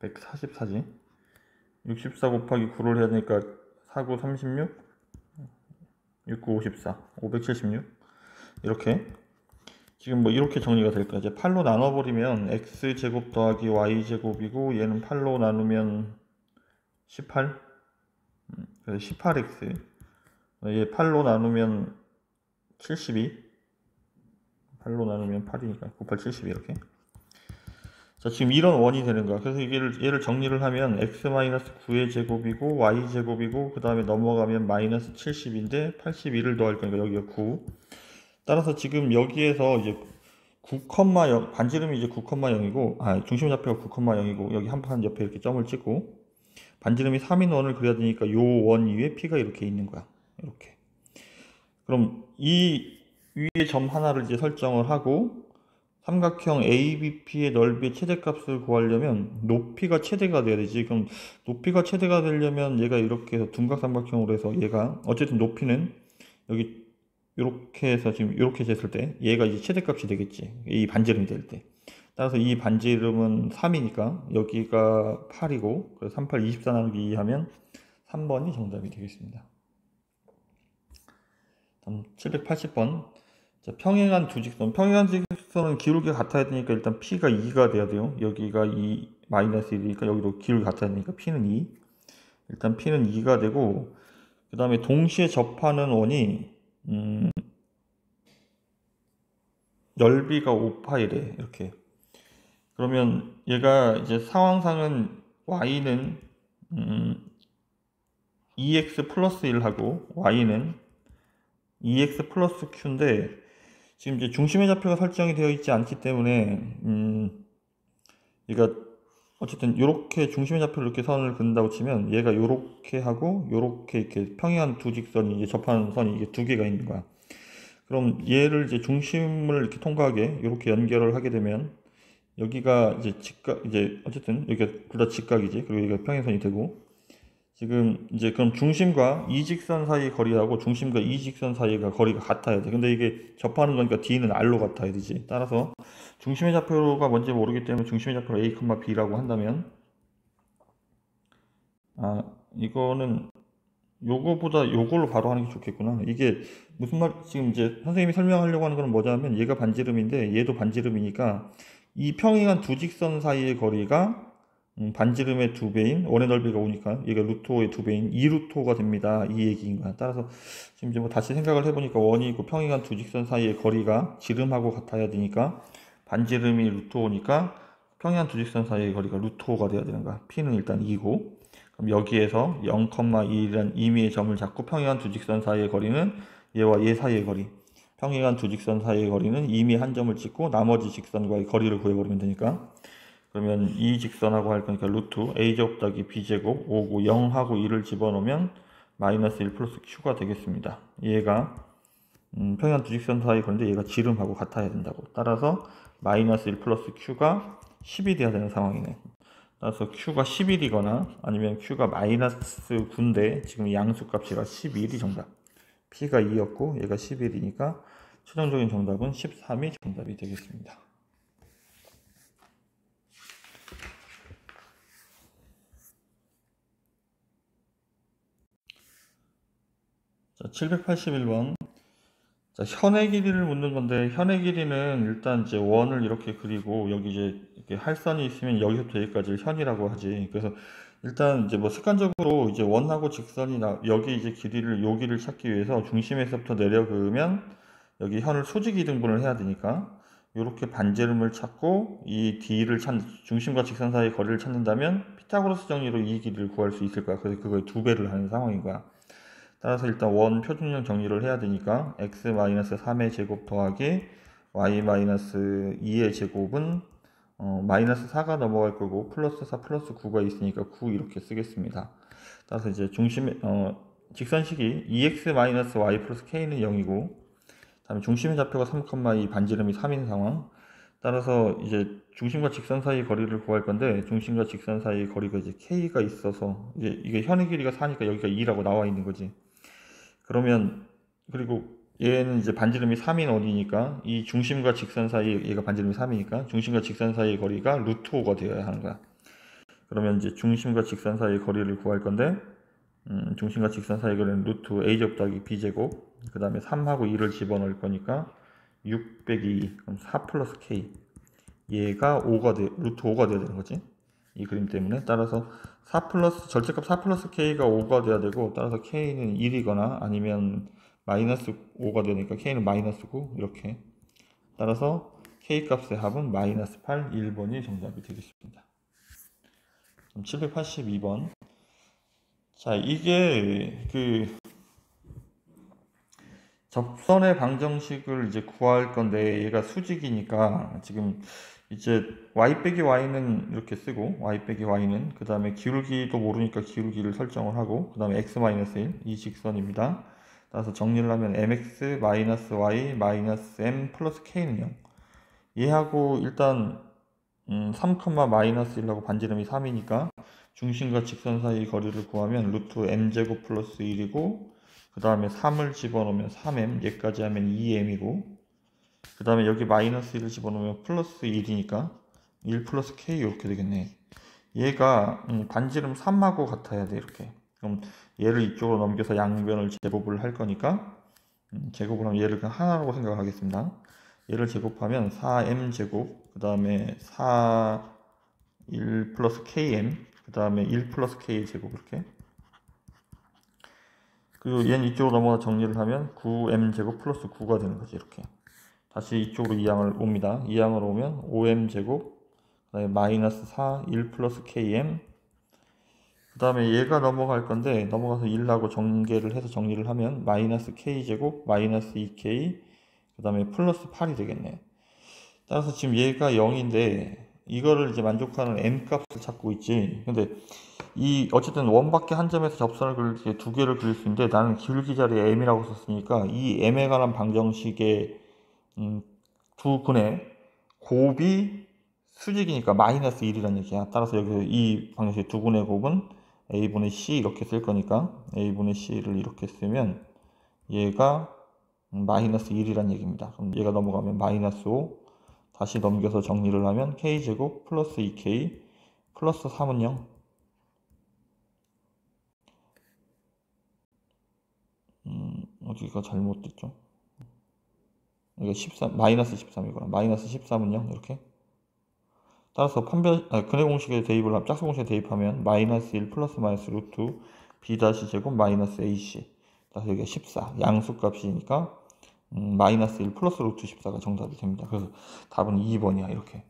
144지. 64 곱하기 9를 해야 되니까 4, 9, 36, 6, 9, 54, 576. 이렇게 지금 뭐 이렇게 정리가 될 거야. 이제 8로 나눠버리면 x제곱 더하기 y제곱이고, 얘는 8로 나누면 18, 그래서 18x, 얘 8로 나누면 72, 8로 나누면 8이니까 98, 72 이렇게. 자, 지금 이런 원이 되는 거야. 그래서 얘를 정리를 하면 x-9의 제곱이고 y제곱이고, 그 다음에 넘어가면 마이너스 70인데 81을 더할 거니까 여기가 9. 따라서 지금 여기에서 이제 9,0 반지름이 이제 9,0이고, 중심 좌표가 9,0이고, 여기 한판 옆에 이렇게 점을 찍고 반지름이 3인 원을 그려야 되니까 요 원 위에 P가 이렇게 있는 거야. 이렇게. 그럼 이 위에 점 하나를 이제 설정을 하고, 삼각형 ABP의 넓이의 최대값을 구하려면 높이가 최대가 돼야 되지. 그럼 높이가 최대가 되려면 얘가 이렇게 해서 둔각삼각형으로 해서, 얘가 어쨌든 높이는 여기 이렇게 해서 지금 이렇게 쟀을 때 얘가 이제 최대값이 되겠지. 이 반지름이 될 때. 따라서 이 반지름은 3이니까 여기가 8이고, 그래서 38, 24 나누기 2 하면 3번이 정답이 되겠습니다. 다음 780번. 자, 평행한 두 직선. 평행한 두 직선은 기울기가 같아야 되니까 일단 P가 2가 돼야 돼요. 여기가 2 마이너스 1이니까 여기도 기울기가 같아야 되니까 P는 2. 일단 P는 2가 되고, 그 다음에 동시에 접하는 원이 넓이가 5파이래. 이렇게. 그러면 얘가 이제 상황상은 y는 2x 플러스 1하고 y는 2x 플러스 q인데, 지금 이제 중심의 좌표가 설정이 되어 있지 않기 때문에 얘가 어쨌든 이렇게 중심의 좌표를 이렇게 선을 그린다고 치면 얘가 이렇게 하고 이렇게 평행한 두 직선이 이제 접하는 선이 이게 두 개가 있는 거야. 그럼 얘를 이제 중심을 이렇게 통과하게 이렇게 연결을 하게 되면 여기가 이제 직각, 이제 어쨌든 여기가 둘 다 직각이지. 그리고 여기가 평행선이 되고, 지금 이제 그럼 중심과 이 직선 사이 거리하고 중심과 이 직선 사이가 거리가 같아야 돼. 근데 이게 접하는 거니까 D는 R로 같아야 되지. 따라서 중심의 좌표가 뭔지 모르기 때문에 중심의 좌표를 A, B라고 한다면 이거는 요거보다 요걸로 바로 하는 게 좋겠구나. 이게 무슨 말, 지금 이제 선생님이 설명하려고 하는 건 뭐냐면 얘가 반지름인데 얘도 반지름이니까 이 평행한 두 직선 사이의 거리가 반지름의 두 배인 원의 넓이가 오니까 얘가 루트 5의 두 배인 2 루트 5가 됩니다. 이 얘기인 거야. 따라서 지금 이제 뭐 다시 생각을 해보니까 원이 있고 평행한 두 직선 사이의 거리가 지름하고 같아야 되니까 반지름이 루트 5니까 평행한 두 직선 사이의 거리가 루트 5가 돼야 되는 거야. P는 일단 2고 그럼 여기에서 0,2라는 임의의 점을 잡고 평행한 두 직선 사이의 거리는 얘와 얘 사이의 거리, 평행한 두 직선 사이의 거리는 임의 한 점을 찍고 나머지 직선과의 거리를 구해버리면 되니까 그러면 이 직선하고 할 거니까 루트 a제곱 더하기 b제곱 5고 0하고 2를 집어넣으면 마이너스 1 플러스 q가 되겠습니다. 얘가 평행한 두 직선 사이의 거리인데 얘가 지름하고 같아야 된다고. 따라서 마이너스 1 플러스 q가 10이 돼야 되는 상황이네. 따라서 q가 11이거나 아니면 q가 마이너스 9인데 지금 양수값이라 11이 정답. p가 2였고 얘가 11이니까 최종적인 정답은 13이 정답이 되겠습니다. 자, 781번. 자, 현의 길이를 묻는 건데 현의 길이는 일단 이제 원을 이렇게 그리고 여기 이제 이렇게 할선이 있으면 여기서부터 여기까지를 현이라고 하지. 그래서 일단 이제 뭐 습관적으로 이제 원하고 직선이 여기 이제 길이를 여기를 찾기 위해서 중심에서부터 내려 그으면 여기 현을 수직 이등분을 해야 되니까 이렇게 반지름을 찾고 이 D를 중심과 직선 사이의 거리를 찾는다면 피타고라스 정리로 이 길이를 구할 수 있을 거야. 그래서 그거의 2배를 하는 상황인 거야. 따라서 일단 원 표준형 정리를 해야 되니까 x-3의 제곱 더하기 y-2의 제곱은 마이너스 4가 넘어갈 거고 플러스 4 플러스 9가 있으니까 9 이렇게 쓰겠습니다. 따라서 이제 직선식이 2x-y 플러스 k는 0이고 다음에 중심의 좌표가 3,2 반지름이 3인 상황. 따라서 이제 중심과 직선 사이 거리를 구할 건데 중심과 직선 사이 거리가 이제 k가 있어서 이게 현의 길이가 4니까 여기가 2라고 나와 있는 거지. 그러면 그리고 얘는 이제 반지름이 3인 원이니까 이 중심과 직선 사이 얘가 반지름이 3이니까 중심과 직선 사이의 거리가 루트 5가 되어야 하는 거야. 그러면 이제 중심과 직선 사이의 거리를 구할 건데 중심과 직선 사이의 거리는 루트 a제곱 더하기 b제곱 그 다음에 3하고 2를 집어넣을 거니까 6 빼기 2 그럼 4 플러스 k 얘가 5가 루트 5가 돼야 되는 거지. 이 그림 때문에 따라서 4 플러스 절대값 4 플러스 k가 5가 돼야 되고 따라서 k는 1이거나 아니면 마이너스 5가 되니까 k는 마이너스 9 이렇게 따라서 k 값의 합은 마이너스 8 1번이 정답이 되겠습니다. 그럼 782번 자 이게 그 접선의 방정식을 이제 구할 건데 얘가 수직이니까 지금 이제 y 빼기 y는 이렇게 쓰고 y 빼기 y는 그 다음에 기울기도 모르니까 기울기를 설정을 하고 그 다음에 x-1 이 직선입니다. 따라서 정리를 하면 mx 마이너스 y 마이너스 m 플러스 k는 0 얘하고 일단 3, 마이너스 1하고 반지름이 3이니까 중심과 직선 사이 거리를 구하면 루트 m제곱 플러스 1이고 그 다음에 3을 집어넣으면 3m 얘까지 하면 2m이고 그 다음에 여기 마이너스 1을 집어넣으면 플러스 1이니까 1 플러스 k 이렇게 되겠네. 얘가 반지름 3하고 같아야 돼 이렇게. 그럼 얘를 이쪽으로 넘겨서 양변을 제곱을 할 거니까 제곱을 하면 얘를 그냥 하나라고 생각을 하겠습니다. 얘를 제곱하면 4m 제곱 그 다음에 1 플러스 km 그 다음에 1 플러스 k 제곱 이렇게 그리고 얘는 이쪽으로 넘어가 정리를 하면 9m 제곱 플러스 9가 되는 거지 이렇게. 다시 이쪽으로 이 양을 옵니다. 이 양을 오면 5m 제곱 그 다음에 마이너스 4 1 플러스 km 그 다음에 얘가 넘어갈 건데 넘어가서 1하고 전개를 해서 정리를 하면 마이너스 k 제곱 마이너스 2k 그 다음에 플러스 8이 되겠네. 따라서 지금 얘가 0인데 이거를 이제 만족하는 m 값을 찾고 있지. 근데 이 어쨌든 원밖에 한 점에서 접선을 그릴 때 두 개를 그릴 수 있는데 나는 기울기 자리에 m이라고 썼으니까 이 m에 관한 방정식의 두 근의 곱이 수직이니까 마이너스 1이라는 얘기야. 따라서 여기 이 방정식의 두 근의 곱은 a분의 c 이렇게 쓸 거니까 a분의 c를 이렇게 쓰면 얘가 마이너스 1이란 얘기입니다. 그럼 얘가 넘어가면 마이너스 5, 다시 넘겨서 정리를 하면 k제곱 플러스 2k 플러스 3은 0. 어디가 잘못됐죠? 이게 13, 마이너스 13이구나. 마이너스 13은 0. 이렇게. 따라서 근해 공식에 대입을 하면, 짝수 공식에 대입하면 마이너스 1 플러스 마이너스 루트 b 다시 제곱 마이너스 ac. 따라서 여기가 14. 양수값이니까 마이너스 1 플러스 루트 14가 정답이 됩니다. 그래서 답은 2번이야. 이렇게.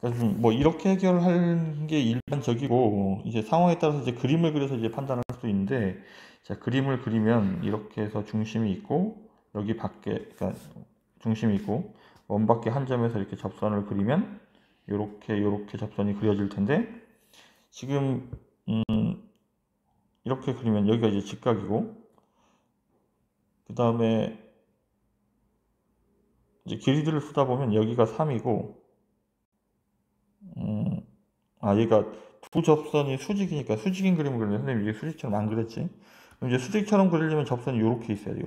그래서 뭐 이렇게 해결하는 게 일반적이고, 이제 상황에 따라서 이제 그림을 그려서 이제 판단할 수도 있는데, 자, 그림을 그리면 이렇게 해서 중심이 있고, 여기 밖에, 그러니까 중심이 있고, 원 밖에 한 점에서 이렇게 접선을 그리면, 요렇게 접선이 그려질 텐데, 지금, 이렇게 그리면 여기가 이제 직각이고, 그 다음에 이제 길이들을 쓰다 보면 여기가 3이고, 얘가 두 접선이 수직이니까 수직인 그림을 그리는데, 선생님 이게 수직처럼 안 그렸지? 그럼 이제 수직처럼 그리려면 접선이 이렇게 있어야 돼.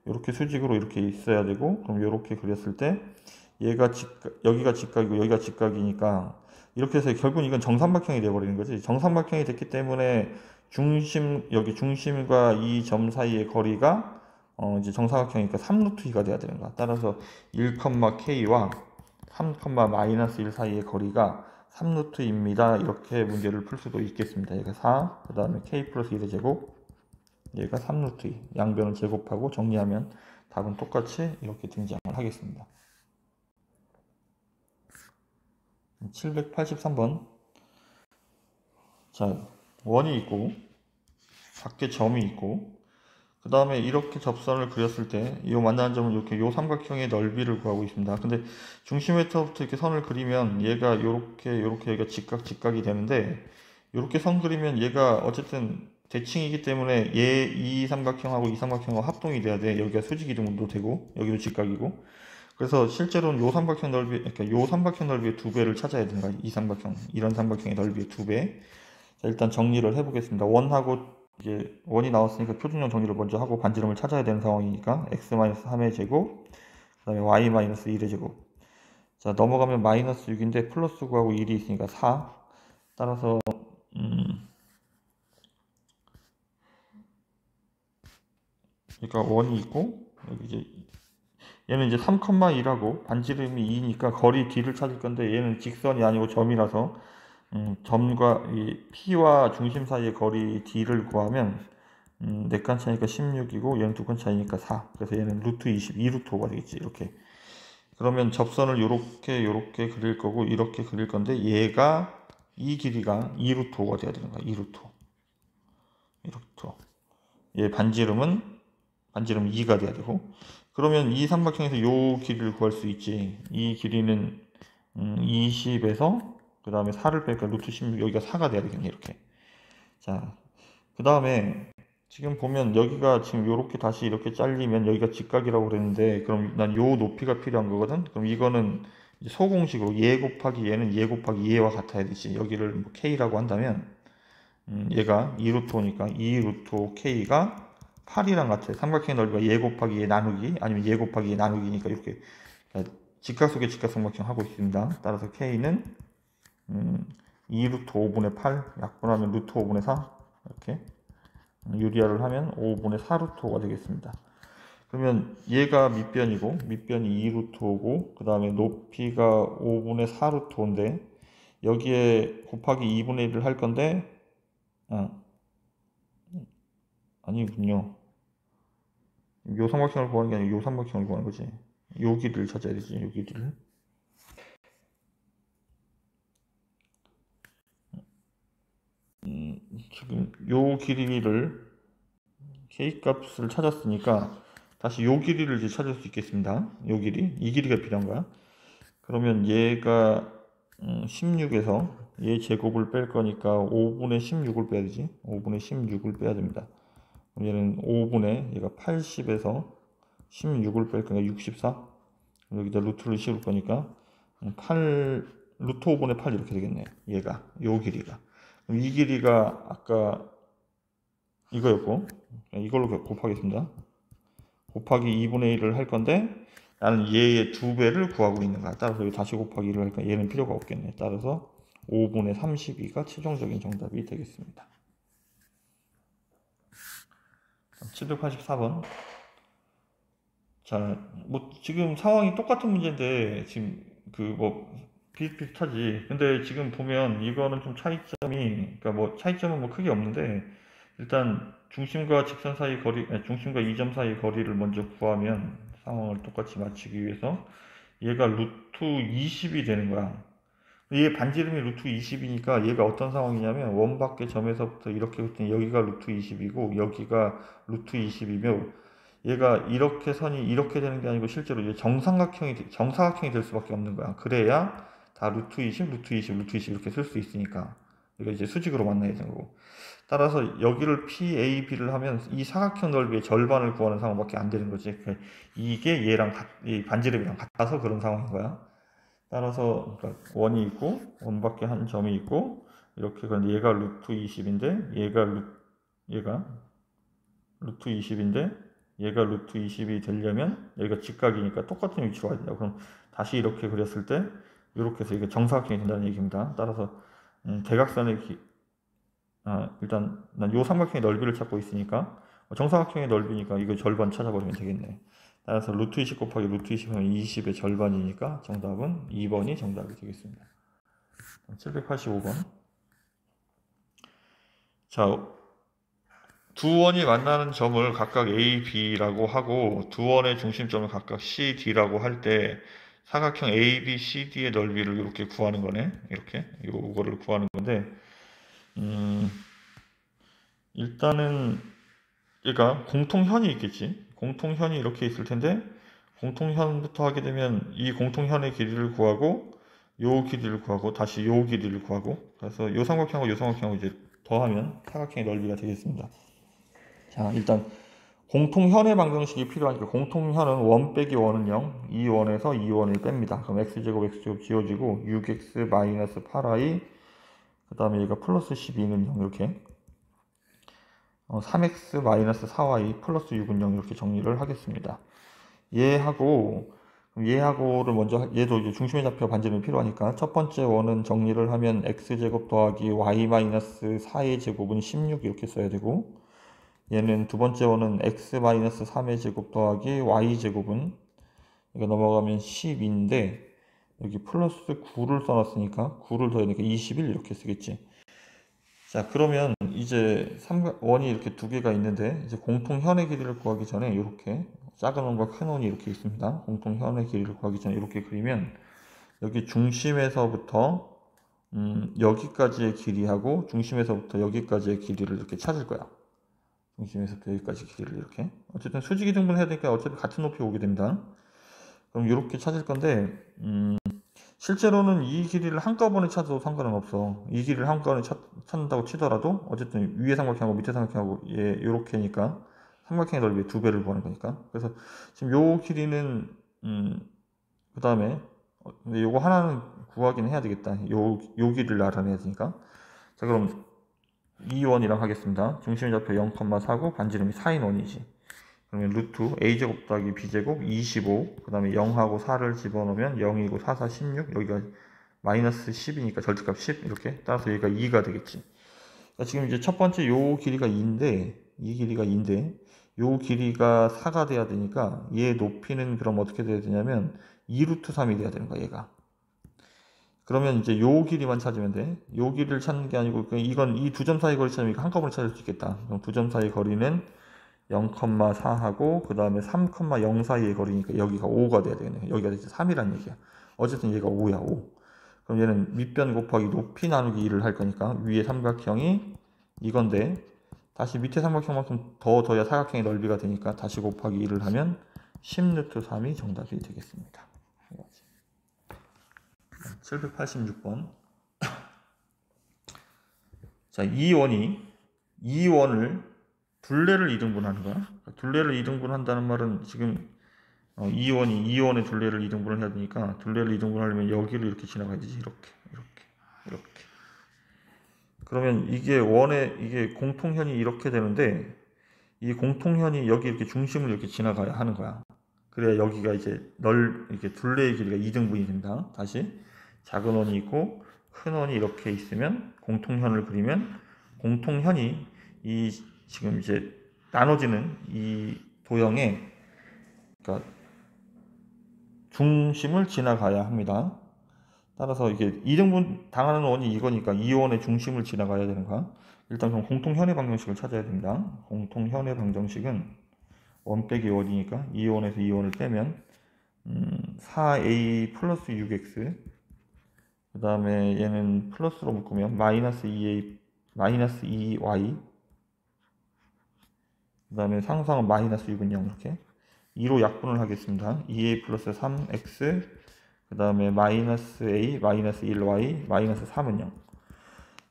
이렇게 수직으로 이렇게 있어야 되고, 그럼 이렇게 그렸을 때 얘가 여기가 직각이고 여기가 직각이니까 이렇게 해서 결국은 이건 정삼각형이 되어버리는 거지. 정삼각형이 됐기 때문에 여기 중심과 이 점 사이의 거리가 이제 정사각형이니까 3루트 2가 돼야 되는 거야. 따라서 1,k와 3, 마이너스 1 사이의 거리가 3루트입니다. 이렇게 문제를 풀 수도 있겠습니다. 얘가 4, 그 다음에 k 플러스 1의 제곱, 얘가 3루트 2. 양변을 제곱하고 정리하면 답은 똑같이 이렇게 등장을 하겠습니다. 783번. 자, 원이 있고 밖에 점이 있고, 그 다음에 이렇게 접선을 그렸을 때 이 만나는 점은 이렇게 요 삼각형의 넓이를 구하고 있습니다. 근데 중심에서부터 이렇게 선을 그리면 얘가 요렇게 얘가 직각이 되는데, 이렇게 선 그리면 얘가 어쨌든 대칭이기 때문에 이 삼각형하고 이 삼각형하고 합동이 돼야 돼. 여기가 수직 이동도 되고 여기도 직각이고. 그래서 실제로는 요 삼각형 넓이, 그러니까 요 삼각형 넓이의 2배를 찾아야 되는 거야. 이 삼각형, 이런 삼각형의 넓이의 2배. 자, 일단 정리를 해보겠습니다. 원하고 이제 원이 나왔으니까 표준형 정리를 먼저 하고 반지름을 찾아야 되는 상황이니까 x-3의 제곱, 그 다음에 y-1의 제곱. 자, 넘어가면 마이너스 6인데 플러스 9하고 1이 있으니까 4. 따라서 그러니까 원이 있고, 여기 이제 얘는 이제 3,1하고 반지름이 2니까 거리 d를 찾을 건데, 얘는 직선이 아니고 점이라서 점과 이 P와 중심 사이의 거리 d를 구하면 4칸 차이니까 16이고 얘는 2칸 차이니까 4. 그래서 얘는 루트 20, 2루트 5가 되겠지. 이렇게. 그러면 접선을 요렇게 그릴 거고 이렇게 그릴 건데, 얘가 이 길이가 2루트 5가 돼야 되는 거야. 2루트 5. 얘 반지름 2가 돼야 되고, 그러면 이 삼각형에서 요 길이를 구할 수 있지. 이 길이는 20에서 그 다음에 4를 빼니까 루트 16, 여기가 4가 돼야 되겠네. 이렇게. 자, 그 다음에 지금 보면 여기가 지금 요렇게 다시 이렇게 잘리면 여기가 직각이라고 그랬는데, 그럼 난 요 높이가 필요한 거거든. 그럼 이거는 이제 소공식으로 얘 곱하기 얘는 얘 곱하기 얘와 같아야 되지. 여기를 뭐 k라고 한다면 얘가 2루트 5니까 2루트 5 k가 8이랑 같아요. 삼각형의 넓이가 얘 곱하기 얘 나누기, 아니면 얘 곱하기 얘 나누기니까 이렇게 직각 속의 직각 삼각형 하고 있습니다. 따라서 k는 2루트 5분의 8 약분하면 루트 5분의 4, 이렇게 유리화를 하면 5분의 4루트 5가 되겠습니다. 그러면 얘가 밑변이고 밑변이 2루트 5고 그 다음에 높이가 5분의 4루트 5인데 여기에 곱하기 2분의 1을 할 건데, 아니군요. 요 삼각형을 구하는 게 아니고 요 삼각형을 구하는 거지. 요 길이를 찾아야 되지. 요 길이를. 지금 요 길이를 k 값을 찾았으니까 다시 요 길이를 이제 찾을 수 있겠습니다. 요 길이, 이 길이가 필요한 거야. 그러면 얘가 16에서 얘 제곱을 뺄 거니까 5분의 16을 빼야 되지. 5분의 16을 빼야 됩니다. 그럼 얘는 5분의 얘가 80에서 16을 뺄 거니까 64. 여기다 루트를 씌울 거니까 8 루트 5분의 8 이렇게 되겠네. 얘가 요 길이가. 그럼 이 길이가 아까 이거였고, 이걸로 곱하겠습니다. 곱하기 2분의 1을 할 건데, 나는 얘의 2배를 구하고 있는 거야. 따라서 여기 다시 곱하기 1을 하니까 얘는 필요가 없겠네. 따라서 5분의 32가 최종적인 정답이 되겠습니다. 784번. 자, 뭐 지금 상황이 똑같은 문제인데 지금 그 뭐 비슷비슷하지. 근데 지금 보면 이거는 좀 차이점이, 그러니까 뭐 차이점은 뭐 크게 없는데, 일단 중심과 직선 사이 거리, 중심과 2점 사이 거리를 먼저 구하면 상황을 똑같이 맞추기 위해서 얘가 루트 20이 되는 거야. 얘 반지름이 루트 20이니까 얘가 어떤 상황이냐면, 원밖의 점에서부터 이렇게 했더니 여기가 루트 20이고 여기가 루트 20이며, 얘가 이렇게 선이 이렇게 되는 게 아니고 실제로 이제 정사각형이 될 수밖에 없는 거야. 그래야 다 루트 20, 루트 20, 루트 20 이렇게 쓸 수 있으니까. 이거 이제 수직으로 만나야 되는 거고. 따라서 여기를 PAB를 하면 이 사각형 넓이의 절반을 구하는 상황밖에 안 되는 거지. 이게 얘랑 이 반지름이랑 같아서 그런 상황인 거야. 따라서 그러니까 원이 있고 원밖에 한 점이 있고 이렇게, 그런데 얘가 루트 20인데 얘가 루트 20인데 얘가 루트 20이 되려면 여기가 직각이니까 똑같은 위치로 와야 돼요. 그럼 다시 이렇게 그렸을 때 이렇게 해서 이게 정사각형이 된다는 얘기입니다. 따라서 대각선의 일단 난 요 삼각형의 넓이를 찾고 있으니까 정사각형의 넓이니까 이거 절반 찾아버리면 되겠네. 따라서 루트 20 곱하기 루트 20 하면 20의 절반이니까 정답은 2번이 정답이 되겠습니다. 785번. 자, 두 원이 만나는 점을 각각 A, B라고 하고 두 원의 중심점을 각각 C, D라고 할 때 사각형 A, B, C, D의 넓이를 이렇게 구하는 거네. 이렇게 이거를 구하는 건데, 일단은 얘가 공통현이 있겠지. 공통현이 이렇게 있을 텐데, 공통현부터 하게 되면 이 공통현의 길이를 구하고 요 길이를 구하고 다시 요 길이를 구하고, 그래서 요 삼각형하고 요 삼각형하고 이제 더하면 사각형의 넓이가 되겠습니다. 자, 일단 공통현의 방정식이 필요하니까 공통현은 원 빼기 원은 0, 이 원에서 이 원을 뺍니다. 그럼 x제곱 x제곱 지워지고 6x 마이너스 8y, 그 다음에 얘가 플러스 12는 0 이렇게, 3x 마이너스 4y 플러스 6은 0 이렇게 정리를 하겠습니다. 얘하고를 먼저, 얘도 이제 중심의 좌표 반지름이 필요하니까 첫 번째 원은 정리를 하면 x제곱 더하기 y 마이너스 4의 제곱은 16 이렇게 써야 되고, 얘는 두 번째 원은 x 마이너스 3의 제곱 더하기 y 제곱은, 이거 넘어가면 10인데 여기 플러스 9를 써놨으니까 9를 더하니까 21 이렇게 쓰겠지. 자, 그러면 이제 원이 이렇게 두 개가 있는데, 이제 공통현의 길이를 구하기 전에 이렇게 작은 원과 큰 원이 이렇게 있습니다. 공통현의 길이를 구하기 전에 이렇게 그리면 여기 중심에서부터 여기까지의 길이하고 중심에서부터 여기까지의 길이를 이렇게 찾을 거야. 중심에서부터 여기까지 길이를 이렇게, 어쨌든 수직이 등분해야 되니까 어차피 같은 높이 오게 됩니다. 그럼 이렇게 찾을 건데, 실제로는 이 길이를 한꺼번에 찾아도 상관은 없어. 이 길이를 한꺼번에 찾는다고 치더라도 어쨌든 위에 삼각형하고 밑에 삼각형하고 얘 요렇게니까 삼각형의 넓이의 2배를 구하는 거니까. 그래서 지금 요 길이는 그 다음에 근데 요거 하나는 구하기는 해야 되겠다. 요 길이를 알아내야 되니까. 자, 그럼 2원이랑 하겠습니다. 중심의 좌표 0,4고 반지름이 4인 원이지. 그러면 루트 a제곱 더하기 b제곱 25, 그 다음에 0하고 4를 집어넣으면 0이고 4, 4, 16, 여기가 마이너스 10이니까 절대값 10 이렇게, 따라서 여기가 2가 되겠지. 그러니까 지금 이제 첫 번째 요 길이가 2인데, 이 길이가 2인데 요 길이가 4가 돼야 되니까 얘 높이는 그럼 어떻게 돼야 되냐면 2루트 3이 돼야 되는 거야, 얘가. 그러면 이제 요 길이만 찾으면 돼. 요 길이를 찾는 게 아니고 이건 이 두 점 사이 거리 찾으면 한꺼번에 찾을 수 있겠다. 그럼 두 점 사이 거리는 0,4하고 그 다음에 3,0 사이의 거리니까 여기가 5가 돼야 되겠네. 여기가 이제 3이란 얘기야. 어쨌든 얘가 5야, 5. 그럼 얘는 밑변 곱하기 높이 나누기 1을 할 거니까 위에 삼각형이 이건데, 다시 밑에 삼각형만큼 더 더야 사각형의 넓이가 되니까 다시 곱하기 1을 하면 10루트 3이 정답이 되겠습니다. 786번. 자, 이 원을 둘레를 이등분하는 거야. 둘레를 이등분한다는 말은 지금 이 원의 둘레를 이등분을 해야 되니까, 둘레를 이등분하려면 여기를 이렇게 지나가야 되지. 이렇게. 그러면 이게 이게 공통현이 이렇게 되는데, 이 공통현이 여기 이렇게 중심을 이렇게 지나가야 하는 거야. 그래야 여기가 이제 이렇게 둘레의 길이가 2등분이 된다. 다시 작은 원이 있고 큰 원이 이렇게 있으면 공통현을 그리면, 공통현이 이 지금 이제 나눠지는 이 도형의, 그러니까 중심을 지나가야 합니다. 따라서 이게 2등분 당하는 원이 이거니까 이 원의 중심을 지나가야 되는 거야. 일단 그럼 공통현의 방정식을 찾아야 됩니다. 공통현의 방정식은 원 빼기 원이니까 이 원에서 이 원을 빼면 4a 플러스 6x, 그 다음에 얘는 플러스로 묶으면 마이너스 2a 마이너스 2y, 그 다음에 상수항은 마이너스 6은 0, 이렇게 2로 약분을 하겠습니다. 2a 플러스 3x, 그 다음에 마이너스 a 마이너스 1y 마이너스 3은 0.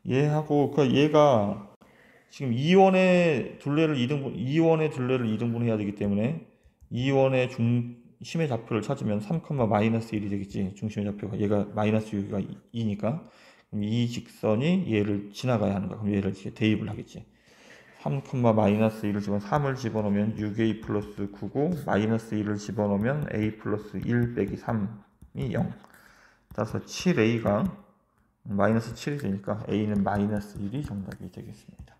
얘하고 얘가 지금 2원의 둘레를 2등분 해야 되기 때문에 2원의 중심의 좌표를 찾으면 3, 마이너스 1이 되겠지. 중심의 좌표가 얘가 마이너스 6이 2니까 그럼 이 직선이 얘를 지나가야 하는 거야. 그럼 얘를 이렇게 대입을 하겠지. 3, 마이너스 1을 집어넣으면 3을 집어넣으면 6a 플러스 9고, 마이너스 1을 집어넣으면 a 플러스 1 빼기 3이 0. 따라서 7a가 마이너스 7이 되니까 a는 마이너스 1이 정답이 되겠습니다.